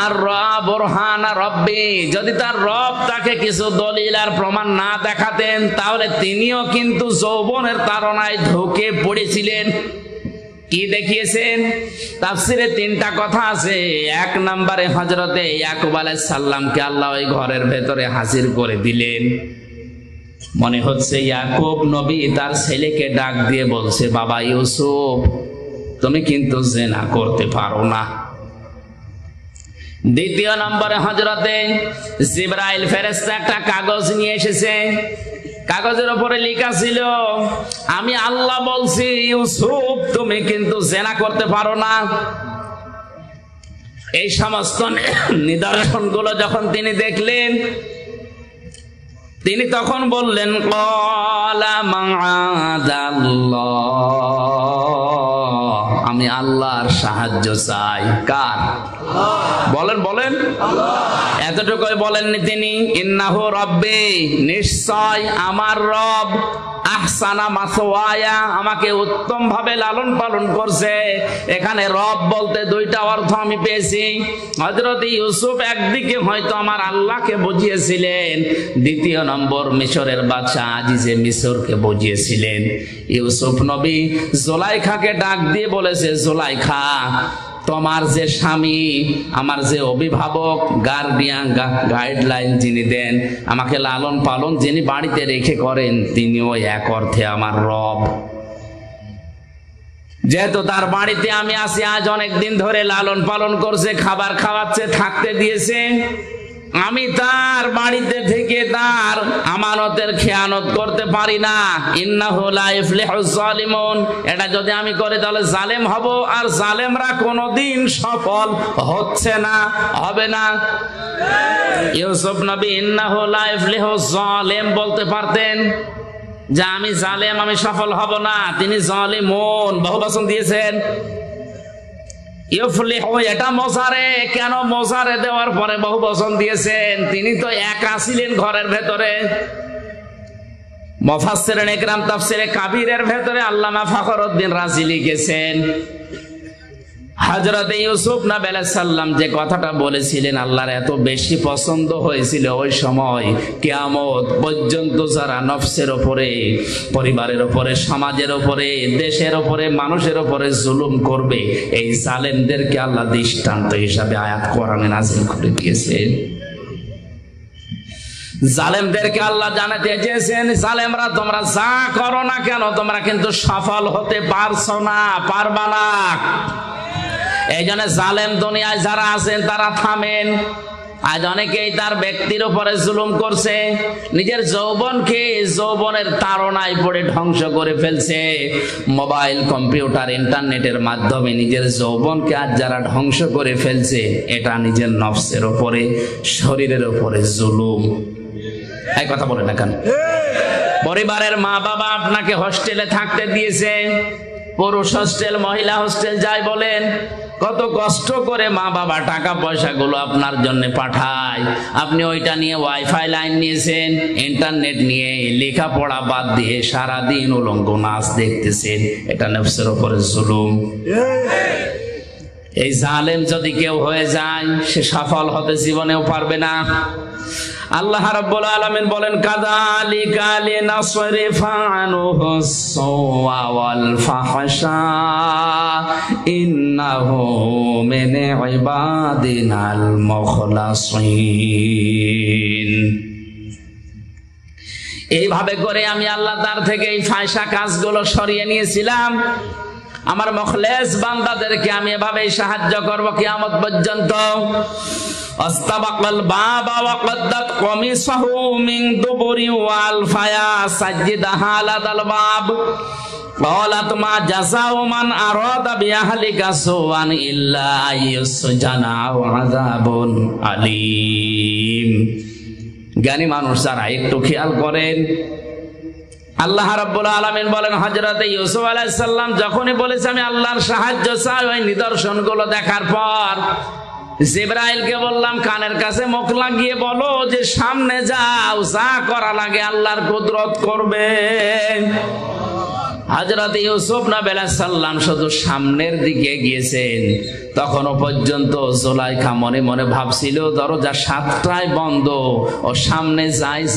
আর রা বুরহানা রব্বি, যদি তার রব তাকে কিছু দলিল আর প্রমাণ না দেখাতেন তাহলে তিনিও কিন্তু যৌবনের তাড়নায় ঢুকে পড়েছিলেন। কি দেখিয়েছেন? তাফসিরে 3টা কথা আছে। 1 নম্বরে হযরতে ইয়াকুব আলাইহিস সালামকে আল্লাহ ওই ঘরের ভেতরে হাজির করে দিলেন। মনে হচ্ছে ইয়াকুব নবী তার ছেলেকে ডাক দিয়ে বলছে, বাবা ইউসুফ, তুমি কিন্তু জিনা করতে পারো না। 2 নম্বরে হযরতে জিবরাইল ফেরেশতা একটা কাগজ নিয়ে এসেছে। কাগজের উপরে লেখা ছিল, আমি আল্লাহ বলছি ইউসুফ তুমি কিন্তু জিনা করতে পারো না। এই সমস্ত নিদর্শনগুলো যখন তিনি দেখলেন, তিনি তখন বললেন, ক্বালা মাআযাল্লাহ, আমি আল্লাহর সাহায্য চাই। কার? বলেন এতটুকুই বলেননি তিনি, ইন্নাহু রাব্বি, নিশ্চয় আমার রব, আহসানা মাসওয়ায়া, আমাকে উত্তম ভাবে লালন পালন করছে। এখানে রব বলতে 2টা অর্থ আমি পেয়েছি। হযরত ইউসুফ একদিকে হয়তো আমার আল্লাহকে বুঝিয়েছিলেন, 2 নম্বর মিশরের বাদশা আজিজে মিশরকে বুঝিয়েছিলেন। ইউসুফ নবী জুলাইখাকে ডাক দিয়ে বলেছে, জুলাইখা, তোমার যে স্বামী, আমার যে অভিভাবক, গার্ডিয়ান, গাইডলাইন যিনি দেন, আমাকে লালন পালন যিনি বাড়িতে রেখে করেন, তিনিও এক অর্থে আমার রব। যেহেতু তার বাড়িতে আমি আসি, আজ অনেক দিন ধরে লালন পালন করছে, খাবার খাওয়াচ্ছে, থাকতে দিয়েছে, আমি তার বাড়িতে থেকে তার আমানতের খেয়ানত করতে পারি না। ইন্নাহু লা ইফলিহুজ জালিমুন, এটা যদি আমি করি তাহলে জালেম হব, আর জালেমরা কোনোদিন সফল হচ্ছে না, হবে না। ইউসুফ নবী ইন্নাহু লা ইফলিহুজ জালিম বলতে পারতেন, যে আমি জালেম, আমি সফল হব না। তিনি জালিমুন বহুবচন দিয়েছেন। ইউফলিহু এটা মোজারে, কেন মোজারে দেওয়ার পরে বহুবচন দিয়েছেন? তিনি তো একা ছিলেন ঘরের ভেতরে। মুফাসসিরিন ইকরাম তাফসিরে কাবীরের ভেতরে আল্লামা ফখরউদ্দিন রাজি লিখেছেন, হযরত ইউসুফ নবী আলাইহিস সালাম যে কথাটা বলেছিলেন আল্লাহর এত বেশি পছন্দ হয়েছিল, ওই সময় কিয়ামত পর্যন্ত যারা নফসের উপরে, পরিবারের উপরে, সমাজের উপরে, দেশের উপরে, মানুষের উপরে জুলুম করবে, এই জালেমদেরকে আল্লাহ দৃষ্টান্ত হিসাবে আয়াত কোরআনে নাযিল করে দিয়েছেন। জালেমদেরকে আল্লাহ জানাতে চেয়েছেন, জালেমরা তোমরা যা করো না কেন, তোমরা কিন্তু সফল হতে পারছো না, পারবা না। এই জন্য জালেম দুনিয়ায় যারা আছেন তারা থামেন। আজ অনেকেই তার ব্যক্তির উপরে জুলুম করছে, নিজের যৌবনকে যৌবনের তাড়নায় পড়ে ধ্বংস করে ফেলছে। মোবাইল, কম্পিউটার, ইন্টারনেটের মাধ্যমে নিজের যৌবনকে আজ যারা ধ্বংস করে ফেলছে, এটা নিজের নফসের উপরে, শরীরের উপরে জুলুম। এই কথা বলে না কেন? পরিবারের মা বাবা আপনাকে হোস্টেলে থাকতে দিয়েছে, পুরুষ হোস্টেল, মহিলা হোস্টেল, যাই বলেন, কত কষ্ট করে মা বাবা টাকা পয়সা গুলো আপনার জন্য পাঠায়। আপনি ওইটা নিয়ে ওয়াইফাই লাইন নিয়েছেন, ইন্টারনেট নিয়ে লেখাপড়া বাদ দিয়ে সারাদিন উলঙ্গ নাচ দেখতেছেন, এটা নফসের উপরে জুলুম। এই জালেম যদি কেউ হয়ে যায়, সে সফল হতে জীবনেও পারবে না। আল্লাহ রাব্বুল আলামিন বলেন, কাযালিকা লিনাসরিফা আনহুস সাওয়া ওয়াল ফাহশা ইন্নাহু মিন ইবাদিনাল মুখলাসিন। এইভাবে করে আমি আল্লাহ তার থেকে এই ফাহশা কাজগুলো সরিয়ে নিয়েছিলাম। আমার মুখলেস বান্দাদেরকে আমি এভাবেই সাহায্য করব কিয়ামত পর্যন্ত। আস্তাবাকাল বাবা ওয়া কদ্দাত কমিসাহু মিন দুবুরি ওয়াল ফায়া সাজ্জিদাহা আলাল বাব ক্বালাত মা জাযাউ মান আরাদা বিআহলিকা সুআন ইল্লা আইয়ুসজানা ওয়া আযাবুন আলীম। জ্ঞানী মানুষ যারা একটু খেয়াল করেন, আল্লাহ রাব্বুল আলামিন বলেন, হযরত ইউসুফ আলাইহিস সালাম যখনই বলেছে আমি আল্লাহর সাহায্য চাই, ওই নিদর্শনগুলো দেখার পর জিবরাইলকে বললাম কানের কাছে মুখ লাগিয়ে বলো যে সামনে যাও, যা করা লাগে আল্লাহর কুদরত করবে। হযরত ইউসুফ নবী আলাইহিস সালাম শুধু সামনের দিকে গিয়েছেন, তখনও পর্যন্ত জুলাইখা মনে মনে ভাবছিল দরজা 7টায় বন্ধ, ও সামনে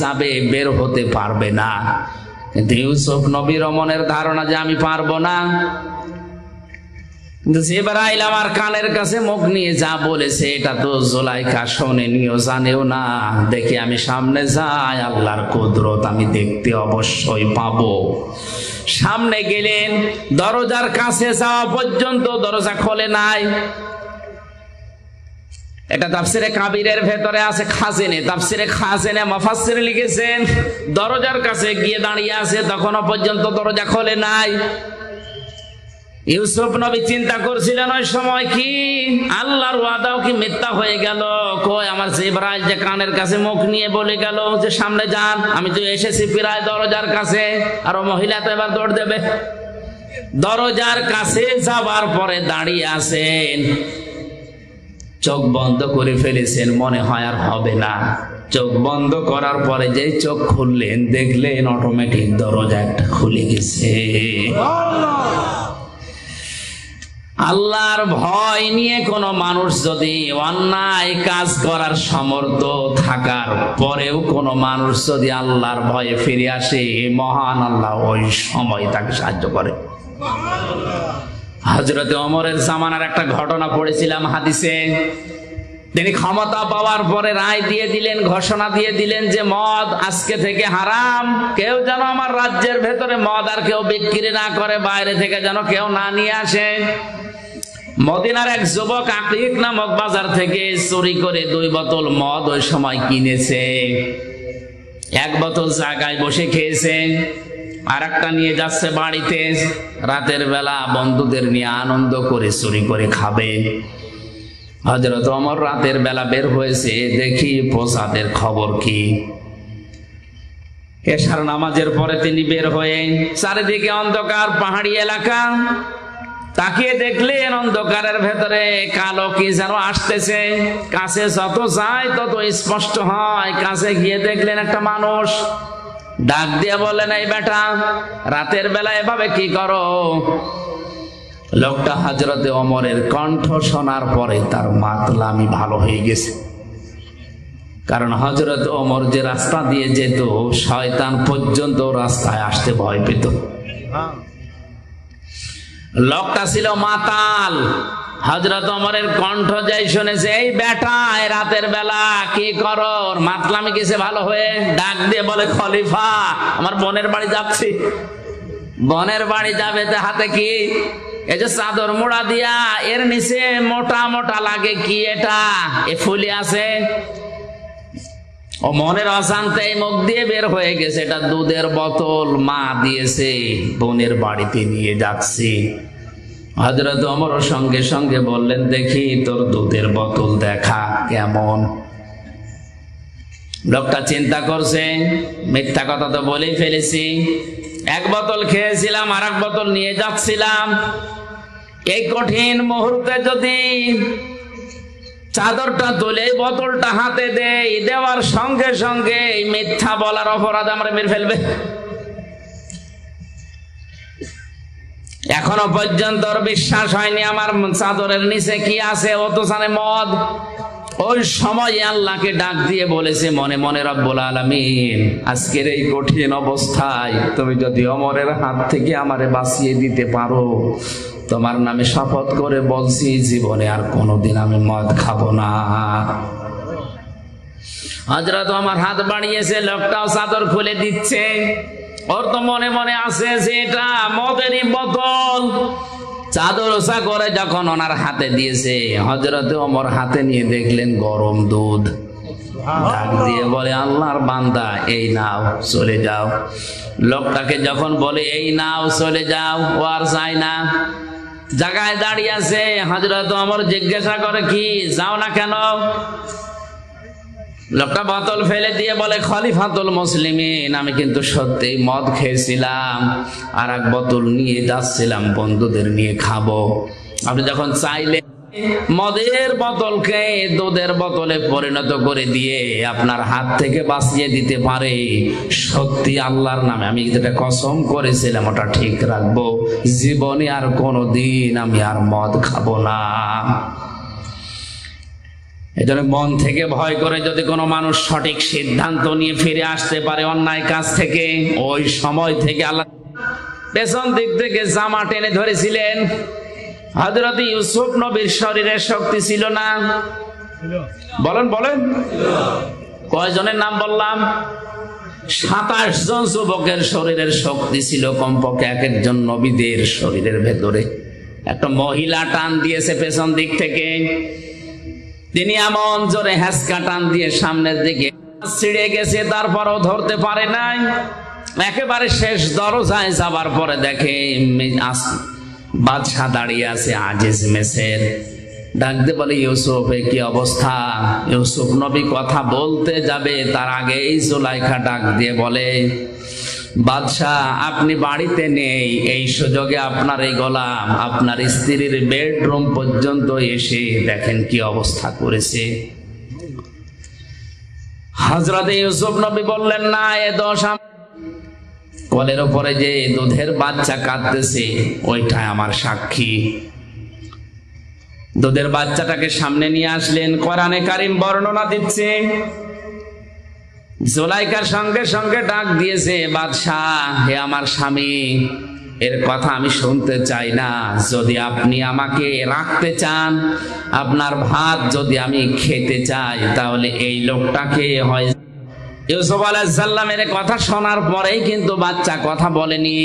যাবে বের হতে পারবে না। কিন্তু ইউসুফ নবীর মনের ধারণা যে আমি পারবো না। জিবরাইল আমার কানের কাছে মুখ নিয়ে যা বলেছে এটা তো জুলাইখা শোনেনিও, জানেও না। দেখি আমি সামনে যাই, আল্লাহর কুদরত আমি দেখতে অবশ্যই পাবো। সামনে গেলেন, দরজার কাছে যাওয়া পর্যন্ত দরজা খোলে নাই। এটা তাফসিরে কাবিরের ভেতরে আছে, খাজেনে তাফসিরে খাজেনে মুফাসসির লিখেছেন দরজার কাছে গিয়ে দাঁড়িয়ে আছে, তখনও পর্যন্ত দরজা খোলে নাই। ইউসুফ নবী চিন্তা করছিলেন ওই সময় কি আল্লাহর ওয়াদাও কি মিথ্যা হয়ে গেল? কই আমার জিবরাইল যে কানের কাছে মুখ নিয়ে বলে গেল যে সামনে যান, আমি তো এসেছি প্রায় দরজার কাছে, আর ও মহিলা তো এবার দৌড় দেবে। দরজার কাছে যাবার পরে দাঁড়িয়ে আছেন, চোখ বন্ধ করে ফেলেছেন, মনে হয় আর হবে না। চোখ বন্ধ করার পরে যে চোখ খুললেন, দেখলেন অটোমেটিক দরজা একটা খুলে গেছে। আল্লাহর ভয় নিয়ে কোন মানুষ যদি অন্যায় কাজ করার সামর্থ্য থাকার পরেও কোন মানুষ যদি আল্লাহর ভয়ে ফিরে আসে, মহান আল্লাহ ওই সময় তাকে সাহায্য করে। হযরত ওমরের জামানার একটা ঘটনা পড়েছিলাম হাদিসে। তিনি ক্ষমতা পাওয়ার পরে রায় দিয়ে দিলেন, ঘোষণা দিয়ে দিলেন যে মদ আজকে থেকে হারাম, কেউ যেন আমার রাজ্যের ভেতরে মদ আর কেউ বিক্রি না করে, বাইরে থেকে যেন কেউ না নিয়ে আসে। মদিনার এক যুবক আকিক নামক বাজার থেকে চুরি করে 2 বোতল মদ ওই সময় কিনেছে। 1 বোতল জায়গায় বসে খেয়েছে, আর একটা নিয়ে যাচ্ছে বাড়িতে, রাতের বেলা বন্ধুদের নিয়ে আনন্দ করে চুরি করে খাবে। হযরত ওমর রাতের বেলা বের হয়েছে, দেখি প্রসাদের খবর কি। এশার নামাজের পরে তিনি বের হয়ে, চারিদিকে অন্ধকার, পাহাড়ি এলাকা, তাকিয়ে দেখলেন অন্ধকারের ভেতরে কালো কি যেন আসতেছে। কাছে যত যায় তত স্পষ্ট হয়। কাছে গিয়ে দেখলেন একটা মানুষ, ডাক দিয়ে বললেন, এই বেটা রাতের বেলা এভাবে কি করো? লোকটা হযরতে ওমরের কণ্ঠ শোনার পরে তার মাতলামি ভালো হয়ে গেছে। কারণ হযরত ওমর যে রাস্তা দিয়ে যেত, শয়তান পর্যন্ত রাস্তায় আসতে ভয় পেত। লোকটা ছিল মাতাল। হযরত ওমরের কণ্ঠ যাই শুনেছে, এই বেটা রাতের বেলা কি করো? মাতলামি গেছে ভালো হয়ে, ডাক দিয়ে বলে, খলিফা আমার বোনের বাড়ি যাচ্ছি। বোনের বাড়ি যাবে, হাতে কি? এই যে চাদর মোড়া দিয়া, এর নিচে মোটা মোটা লাগে কি এটা? এ ফুলি আছে। ও মনের অশান্তি মুখ দিয়ে বের হয়ে গেছে, এটা দুধের বোতল মা দিয়েছে, বোনের বাড়িতে নিয়ে যাচ্ছি। হযরত ওমর সঙ্গে সঙ্গে বললেন, দেখি তোর দুধের বোতল দেখা কেমন। লোকটা চিন্তা করছে, মিথ্যা কথা তো বলেই ফেলেছি, 1 বোতল খেয়েছিলাম, আর 1 বোতল নিয়ে যাচ্ছিলাম। এই কঠিন মুহূর্তে যদি চাদরটা তুলে বোতলটা হাতে দেই, দেওয়ার সঙ্গে সঙ্গে মিথ্যা বলার অপরাধ আমরা মেরে ফেলবে। এখনো পর্যন্ত বিশ্বাস হয়নি আমার চাদরের নিচে কি আছে, ও তো জানে মদ। ওই সময় আল্লাহকে ডাক দিয়ে বলেছে মনে মনে, রব্বুল আলামিন আজকের এই কঠিন অবস্থায় তুমি যদি ওমরের হাত থেকে আমারে বাঁচিয়ে দিতে পারো, তোমার নামে শপথ করে বলছি জীবনে আর কোনোদিন আমি মদ খাবো না। হযরত ওমর হাত বাড়িয়েছে, লোকটাও চাদর খুলে দিচ্ছে। ওর তো মনে মনে আছে যে এটা মদেরই বোতল। চাদর ওসা করে যখন ওনার হাতে দিয়েছে, হযরত ওমর হাতে নিয়ে দেখলেন গরম দুধ। ডাক দিয়ে বলে, আল্লাহর বান্দা এই নাও, চলে যাও। লোকটাকে যখন বলে এই নাও চলে যাও, ও আর যায় না, জায়গায় দাঁড়িয়ে আছে। হযরত ওমর জিজ্ঞাসা করে, কি যাও না কেন? লোকটা বোতল ফেলে দিয়ে বলে, খলিফাতুল মুসলিমিন, আমি কিন্তু সত্যি মদ খেয়েছিলাম, আর এক বোতল নিয়ে যাচ্ছিলাম বন্ধুদের নিয়ে খাবো। আপনি যখন চাইলে মদের বোতলকে দুধের বোতলে পরিণত করে দিয়ে আপনার হাত থেকে বাঁচিয়ে দিতে পারে, সত্যি আল্লাহর নামে আমি যেটা কসম করেছিলাম ওটা ঠিক রাখবো, জীবনে আর কোনোদিন আমি আর মদ খাবো না। এজন্য মন থেকে ভয় করে যদি কোনো মানুষ সঠিক সিদ্ধান্ত নিয়ে ফিরে আসতে পারে অন্যায় কাজ থেকে, ওই সময় থেকে আল্লাহ পেছন দিক থেকে জামা টেনে ধরেছিলেন। হযরত ইউসুফ নবীর শরীরে শক্তি ছিল না? বলেন বলেন, কয়জনের নাম বললাম? 27 জন যুবকের শরীরের শক্তি ছিল কমপক্ষে এক একজন নবীদের শরীরের ভেতরে। একটা মহিলা টান দিয়েছে পেছন দিক থেকে, তিনি এমন জোরে হ্যাঁচকা টান দিয়ে সামনের দিকে ছিঁড়ে গেছে, তারপরও ধরতে পারে নাই। একেবারে শেষ দরজায় যাবার পরে দেখে বাদশা দাঁড়িয়ে আছে আজিজ মেসের। ডাকতে বলে, ইউসুফ এ কি অবস্থা? ইউসুফ নবী কথা বলতে যাবে তার আগে এই জুলাইখা ডাক দিয়ে বলে, বাদশা আপনি বাড়িতে নেই, এই সুযোগে আপনার এই গোলাম আপনার স্ত্রীর বেডরুম পর্যন্ত এসে দেখেন কি অবস্থা করেছে। হযরত ইউসুফ নবী বললেন, না, এ দোষ কোলের উপরে যে দুধের বাচ্চা কাঁদতেছে ওইটা আমার সাক্ষী। দুধের বাচ্চাটাকে সামনে নিয়ে আসলেন। কোরআনে কারীম বর্ণনা দিচ্ছে, জুলাইখার সঙ্গে সঙ্গে ডাক দিয়েছে, বাদশাহ হে আমার স্বামী, এর কথা আমি শুনতে চাই না। যদি আপনি আমাকে রাখতে চান, আপনার ভাত যদি আমি খেতে চাই, তাহলে এই লোকটাকে হয়। ইউসুফ আলাইহিস সালামের কথা শোনার পরেই কিন্তু বাচ্চা কথা বলেনি,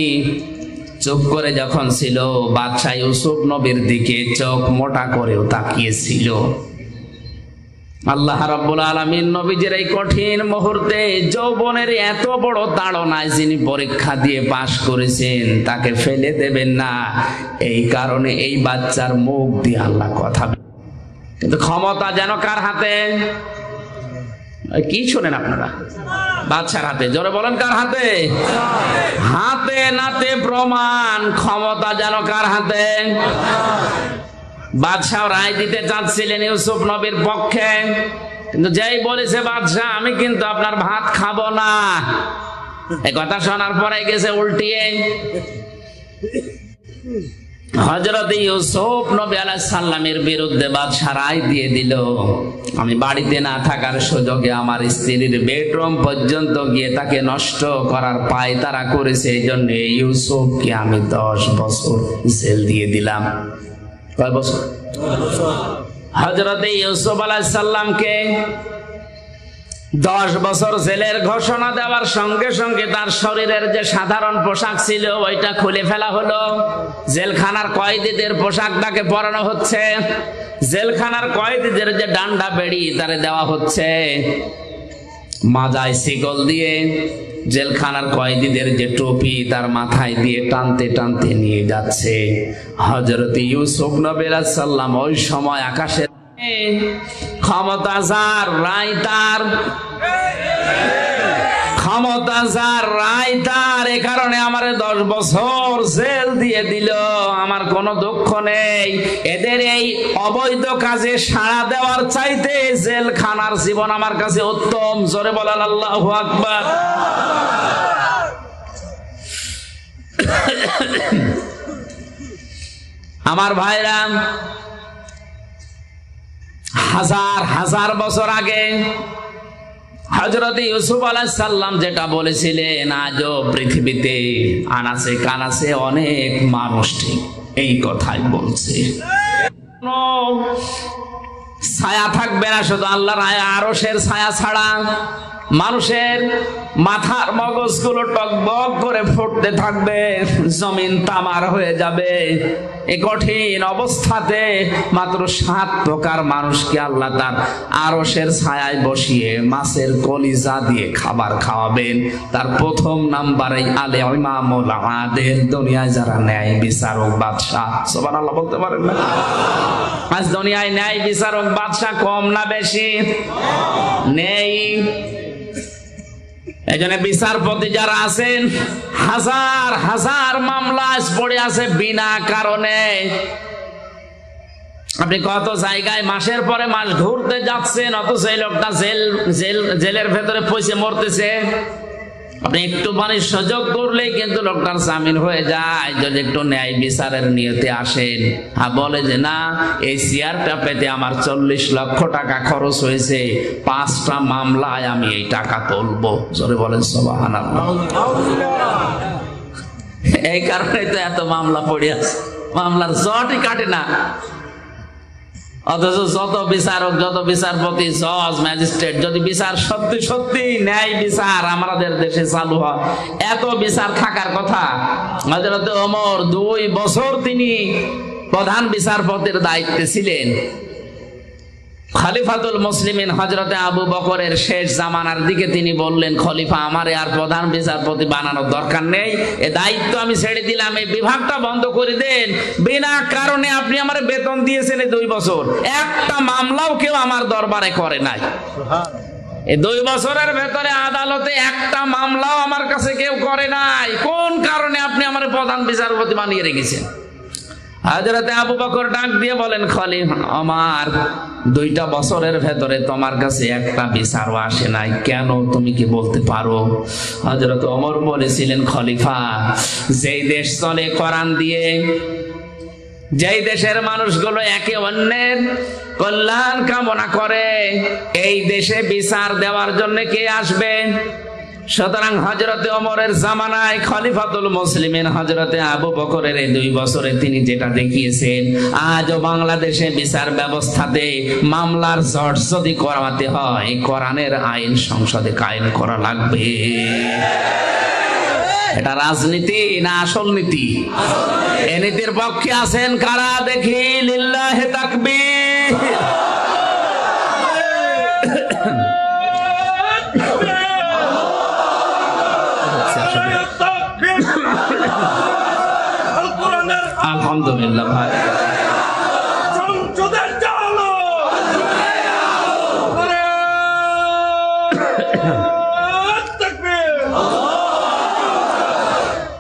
চুপ করে যখন ছিল। বাদশা ইউসুফ নবীর দিকে চোখ মোটা করেও তাকিয়েছিল। আল্লাহ রাব্বুল আলামিন নবীজির এই কঠিন মুহূর্তে যৌবনের এত বড় তাড়নায় যিনি পরীক্ষা দিয়ে পাশ করেছেন, তাকে ফেলে দেবেন না, এই কারণে এই বাচ্চার মুখ দিয়ে আল্লাহ কথা। কিন্তু ক্ষমতা যেন কার হাতে? কি শোনেন আপনারা? বাদশার হাতে। জোরে বলেন, কার হাতে? হাতে নাতে প্রমাণ, ক্ষমতা যেন কার হাতে? বাদশাহ রায় দিতে চাচ্ছিলেন ইউসুফ নবীর পক্ষে, কিন্তু যেই বলেছে বাদশাহ আমি কিন্তু আপনার ভাত খাবো না, এই কথা শোনার পরে গেছে উল্টিয়ে। হযরত ইউসুফ নবী আলাইহিস সালামের বিরুদ্ধে বাদশা রায় দিয়ে দিল, আমি বাড়িতে না থাকার সুযোগে আমার স্ত্রীর বেডরুম পর্যন্ত গিয়ে তাকে নষ্ট করার পায়তারা করেছে, এই জন্য ইউসুফকে আমি 10 বছর জেল দিয়ে দিলাম। কয় বছর? হযরত ইউসুফ আলাইহিস সালামকে 10 বছর জেলের ঘোষণা দেওয়ার সঙ্গে সঙ্গে তার শরীরের যে সাধারণ পোশাক ছিল ওইটা খুলে ফেলা হলো। জেলখানার কয়েদিদের পোশাক তাকে পরানো হচ্ছে, জেলখানার কয়েদিদের যে ডান্ডা বেড়ি তারে দেওয়া হচ্ছে, মাজায় শিকল দিয়ে জেলখানার কয়েদিদের যে টুপি তার মাথায় দিয়ে টানতে টানতে নিয়ে যাচ্ছে। হযরত ইউসুফ নবী আলাইহিস সালাম ওই সময় আকাশের ক্ষমতা যার রায় তার, ক্ষমতা যার রায় তার, এ কারণে আমারে 10 বছর জেল দিয়ে দিল। আমার কোনো দুঃখ নেই, এদের এই অবৈধ কাজে সাড়া দেওয়ার চাইতে জেলখানার জীবন আমার কাছে উত্তম। জোরে বলেন আল্লাহু আকবার। আমার ভাইরা, হাজার হাজার বছর আগে হযরত ইউসুফ আলাইহিস সালাম যেটা বলেছিলেন, আজও পৃথিবীতে আনাচে কানাচে অনেক মানুষ ঠিক এই কথাই বলছে। ছায়া থাকবে না শুধু আল্লাহর আরশের ছায়া ছাড়া। মানুষের মাথার মগজগুলো টকবক করে ফুটতে থাকবে, জমিন তামার হয়ে যাবে। এই কঠিন অবস্থাতে মাত্র 7 প্রকার মানুষকে আল্লাহ তার আরশের ছায়ায় বসিয়ে মাছের কলিজা দিয়ে খাবার খাওয়াবেন। তার প্রথম নাম্বারে আলে ইমামুল আদিল, দুনিয়ায় যারা ন্যায় বিচারক বাদশাহ। সুবহানাল্লাহ বলতে পারেন না? আজ দুনিয়ায় ন্যায় বিচারক বাদশাহ কম না বেশি? নেই। এজন্য বিচারপতি যারা আছেন, হাজার হাজার মামলা পড়ে আছে বিনা কারণে। আপনি কত জায়গায় মাসের পরে মাস ঘুরতে যাচ্ছেন, অথচ এই লোকটা জেলের ভেতরে পয়সা মরতেছে। আপনি একটু পানির সুযোগ করলেই কিন্তু লোকটার জামিন হয়ে যায়, যদি একটু ন্যায় বিচারের নিয়তে আসেন। বলে যে না, এই চেয়ারটা পেতে আমার 40 লক্ষ টাকা খরচ হয়েছে, 5টা মামলায় আমি এই টাকা তুলবো। জোরে বলেন সুবহানাল্লাহ। এই কারণে তো এত মামলা পড়ে আছে, মামলার জটই কাটে না। অথচ যত বিচারক, যত বিচারপতি, জজ, ম্যাজিস্ট্রেট, যদি বিচার সত্যি সত্যি ন্যায় বিচার আমাদের দেশে চালু হয়, এত বিচার থাকার কথা। হযরত ওমর 2 বছর তিনি প্রধান বিচারপতির দায়িত্বে ছিলেন। খলিফাতুল মুসলিমিন হযরতে আবু বকরের শেষ জামানার দিকে তিনি বললেন, খলিফা আমারে আর প্রধান বিচারপতি বানানোর দরকার নেই, এই দায়িত্ব আমি ছেড়ে দিলাম, এই বিভাগটা বন্ধ করে দেন। বিনা কারণে আপনি আমারে বেতন দিয়েছেন এই 2 বছর, একটা মামলাও কেউ আমার দরবারে করে নাই। এই 2 বছরের ভেতরে আদালতে একটা মামলাও আমার কাছে কেউ করে নাই। কোন কারণে আপনি আমারে প্রধান বিচারপতি বানিয়ে রেখেছেন? হযরতে আবু বকর ডাক দিয়ে বলেন, খলিফা আমার 2টা বছরের ভেতরে তোমার কাছে একটা বিচারও আসে নাই, কেন তুমি কি বলতে পারো? হযরত ওমর বলেছিলেন, খলিফা যেই দেশ চলে কোরআন দিয়ে, যেই দেশের মানুষগুলো একে অন্যের কল্যাণ কামনা করে, এই দেশে বিচার দেওয়ার জন্য কে আসবে? সুতরাং হযরতে ওমরের জামানায় খলিফাতুল মুসলিমিন হযরতে আবু বকরের এই 2 বছরে তিনি যেটা দেখিয়েছেন, আজও বাংলাদেশে বিচার ব্যবস্থাতে মামলার জট যদি করাতে হয়, কোরআনের আইন সংসদে কায়েম করা লাগবে। এটা রাজনীতি না আসল নীতি? এই নীতির পক্ষে আছেন কারা দেখি? লিল্লাহি তাকবীর। আলহামদুলিল্লাহ ভাই,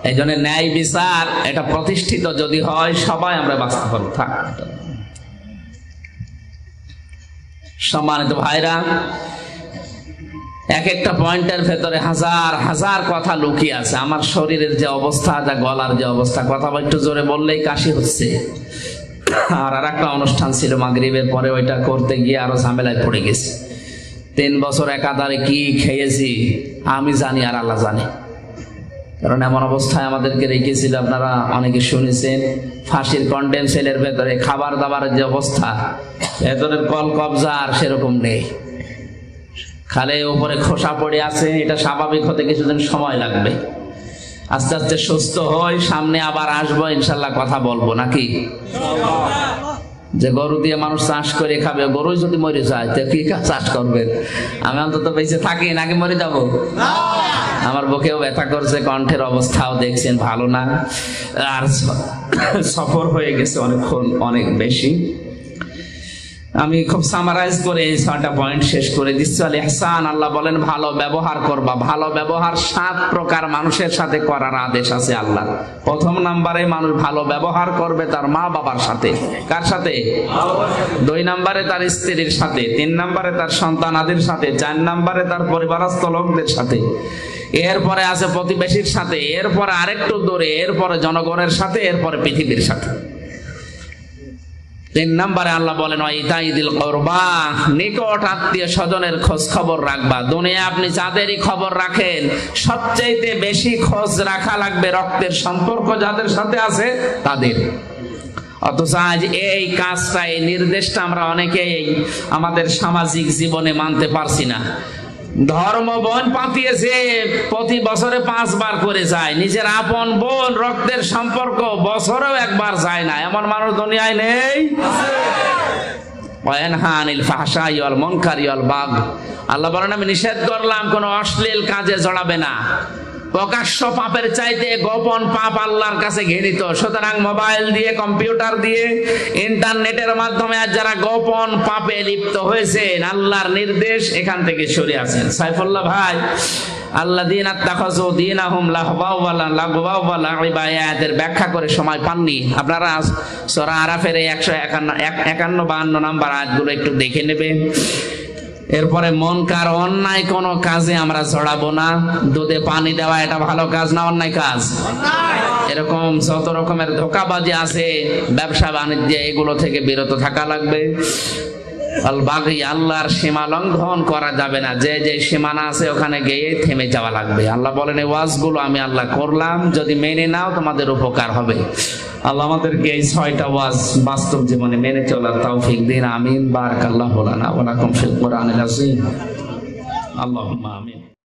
এই জন্য ন্যায় বিচার এটা প্রতিষ্ঠিত যদি হয়, সবাই আমরা বাঁচতে পারবো। সম্মানিত ভাইরা, এক একটা পয়েন্টের ভেতরে হাজার হাজার কথা লুকিয়ে আছে। আমার শরীরের যে অবস্থা, যা গলার যে অবস্থা, কথা একটু জোরে বললেই কাশি হচ্ছে। আর একটা অনুষ্ঠান ছিল মাগরিবের পরে, ওইটা করতে গিয়ে আরো ঝামেলায় পড়ে গেছি। 3 বছর একাধারে কি খেয়েছি আমি জানি আর আল্লাহ জানে। কারণ এমন অবস্থায় আমাদেরকে রেখেছিল, আপনারা অনেকে শুনেছেন, ফাঁসির কন্ডেম সেলের ভেতরে খাবার দাবারের যে অবস্থা, ভেতরের কল কবজা আর সেরকম নেই, খালে উপরে খোসা পড়ে আছে। এটা স্বাভাবিক হতে কিছুদিন সময় লাগবে, আস্তে আস্তে সুস্থ হয়, সামনে আবার আসবো ইনশাল্লাহ, কথা বলবো নাকি? যে গরু দিয়ে মানুষ চাষ করে খাবে, গরু যদি মরে যায় তো কি চাষ করবেন? আমি অন্তত বেঁচে থাকি নাকি মরে যাবো? আমার বুকেও ব্যথা করছে, কণ্ঠের অবস্থাও দেখছেন ভালো না, আর সফর হয়ে গেছে অনেকক্ষণ, অনেক বেশি। আমি খুব সামারাইজ করে এই 6টা পয়েন্ট শেষ করে দিচ্ছি। আল ইহসান, আল্লাহ বলেন ভালো ব্যবহার করবা। ভালো ব্যবহার 7 প্রকার মানুষের সাথে করার আদেশ আছে আল্লাহ। প্রথম নাম্বারে মানুষ ভালো ব্যবহার করবে তার মা বাবার সাথে। কার সাথে? 2 নাম্বারে তার স্ত্রীর সাথে, 3 নাম্বারে তার সন্তানাদের সাথে, 4 নাম্বারে তার পরিবারস্থ লোকদের সাথে, এরপরে আছে প্রতিবেশীর সাথে, এরপরে আরেকটু দূরে, এরপরে জনগণের সাথে, এরপরে পৃথিবীর সাথে। 3 নম্বরে আল্লাহ বলেন ইতাইদিল কুরবা, নিকট আত্মীয় স্বজনের খোঁজ খবর রাখবা। দুনিয়া আপনি যাদেরই খবর রাখেন, সবচেয়ে বেশি খোঁজ রাখা লাগবে রক্তের সম্পর্ক যাদের সাথে আছে তাদের। অথচ আজ এই কাজটা, এই নির্দেশটা আমরা অনেকেই আমাদের সামাজিক জীবনে মানতে পারছি না। ধর্ম বোন পাতিয়েছে, প্রতি বছরে 5 বার করে যায়। নিজের আপন বোন রক্তের সম্পর্ক বছরেও একবার যায় না, এমন মানুষ দুনিয়ায় নেই। আল্লাহ বলেন আমি নিষেধ করলাম কোন অশ্লীল কাজে জড়াবে না। প্রকাশ্য পাপের চাইতে গোপন পাপ আল্লাহর কাছে ঘৃণিত। সুতরাং মোবাইল দিয়ে, কম্পিউটার দিয়ে, ইন্টারনেটের মাধ্যমে আজ যারা গোপন পাপে লিপ্ত হয়েছেন, আল্লাহর নির্দেশ এখান থেকে সরে আসেন। সাইফুল্লাহ ভাই, আল্লাযীনা আত্তাখাযু দীনাহুম লাহওয়া ওয়া লাইবা আয়াতের ব্যাখ্যা করে সময় পাননি। আপনারা সূরা আরাফের 151-52 নাম্বার আয়াতগুলো একটু দেখে নেবেন। এরপরে মনকার অন্যায় কোন কাজে আমরা জড়াবো না। দুধে পানি দেওয়া এটা ভালো কাজ না অন্যায় কাজ? এরকম যত রকমের ধোঁকাবাজি আছে ব্যবসা বাণিজ্যে, এগুলো থেকে বিরত থাকা লাগবে। আল বাগী, আল্লাহর সীমা লঙ্ঘন করা যাবে না। যে যে সীমানা আছে ওখানে গিয়ে থেমে যাওয়া লাগবে। আল্লাহ বলেন এই ওয়াজগুলো আমি আল্লাহ করলাম, যদি মেনে নাও তোমাদের উপকার হবে। আল্লাহ আমাদেরকে এই 6টা ওয়াজ বাস্তব জীবনে মেনে চলার তৌফিক দিন। আমিন। বারাকাল্লাহু লানা ওয়া লাকুম ফিল কুরআনিল আযীম। আল্লাহুম্মা আমিন।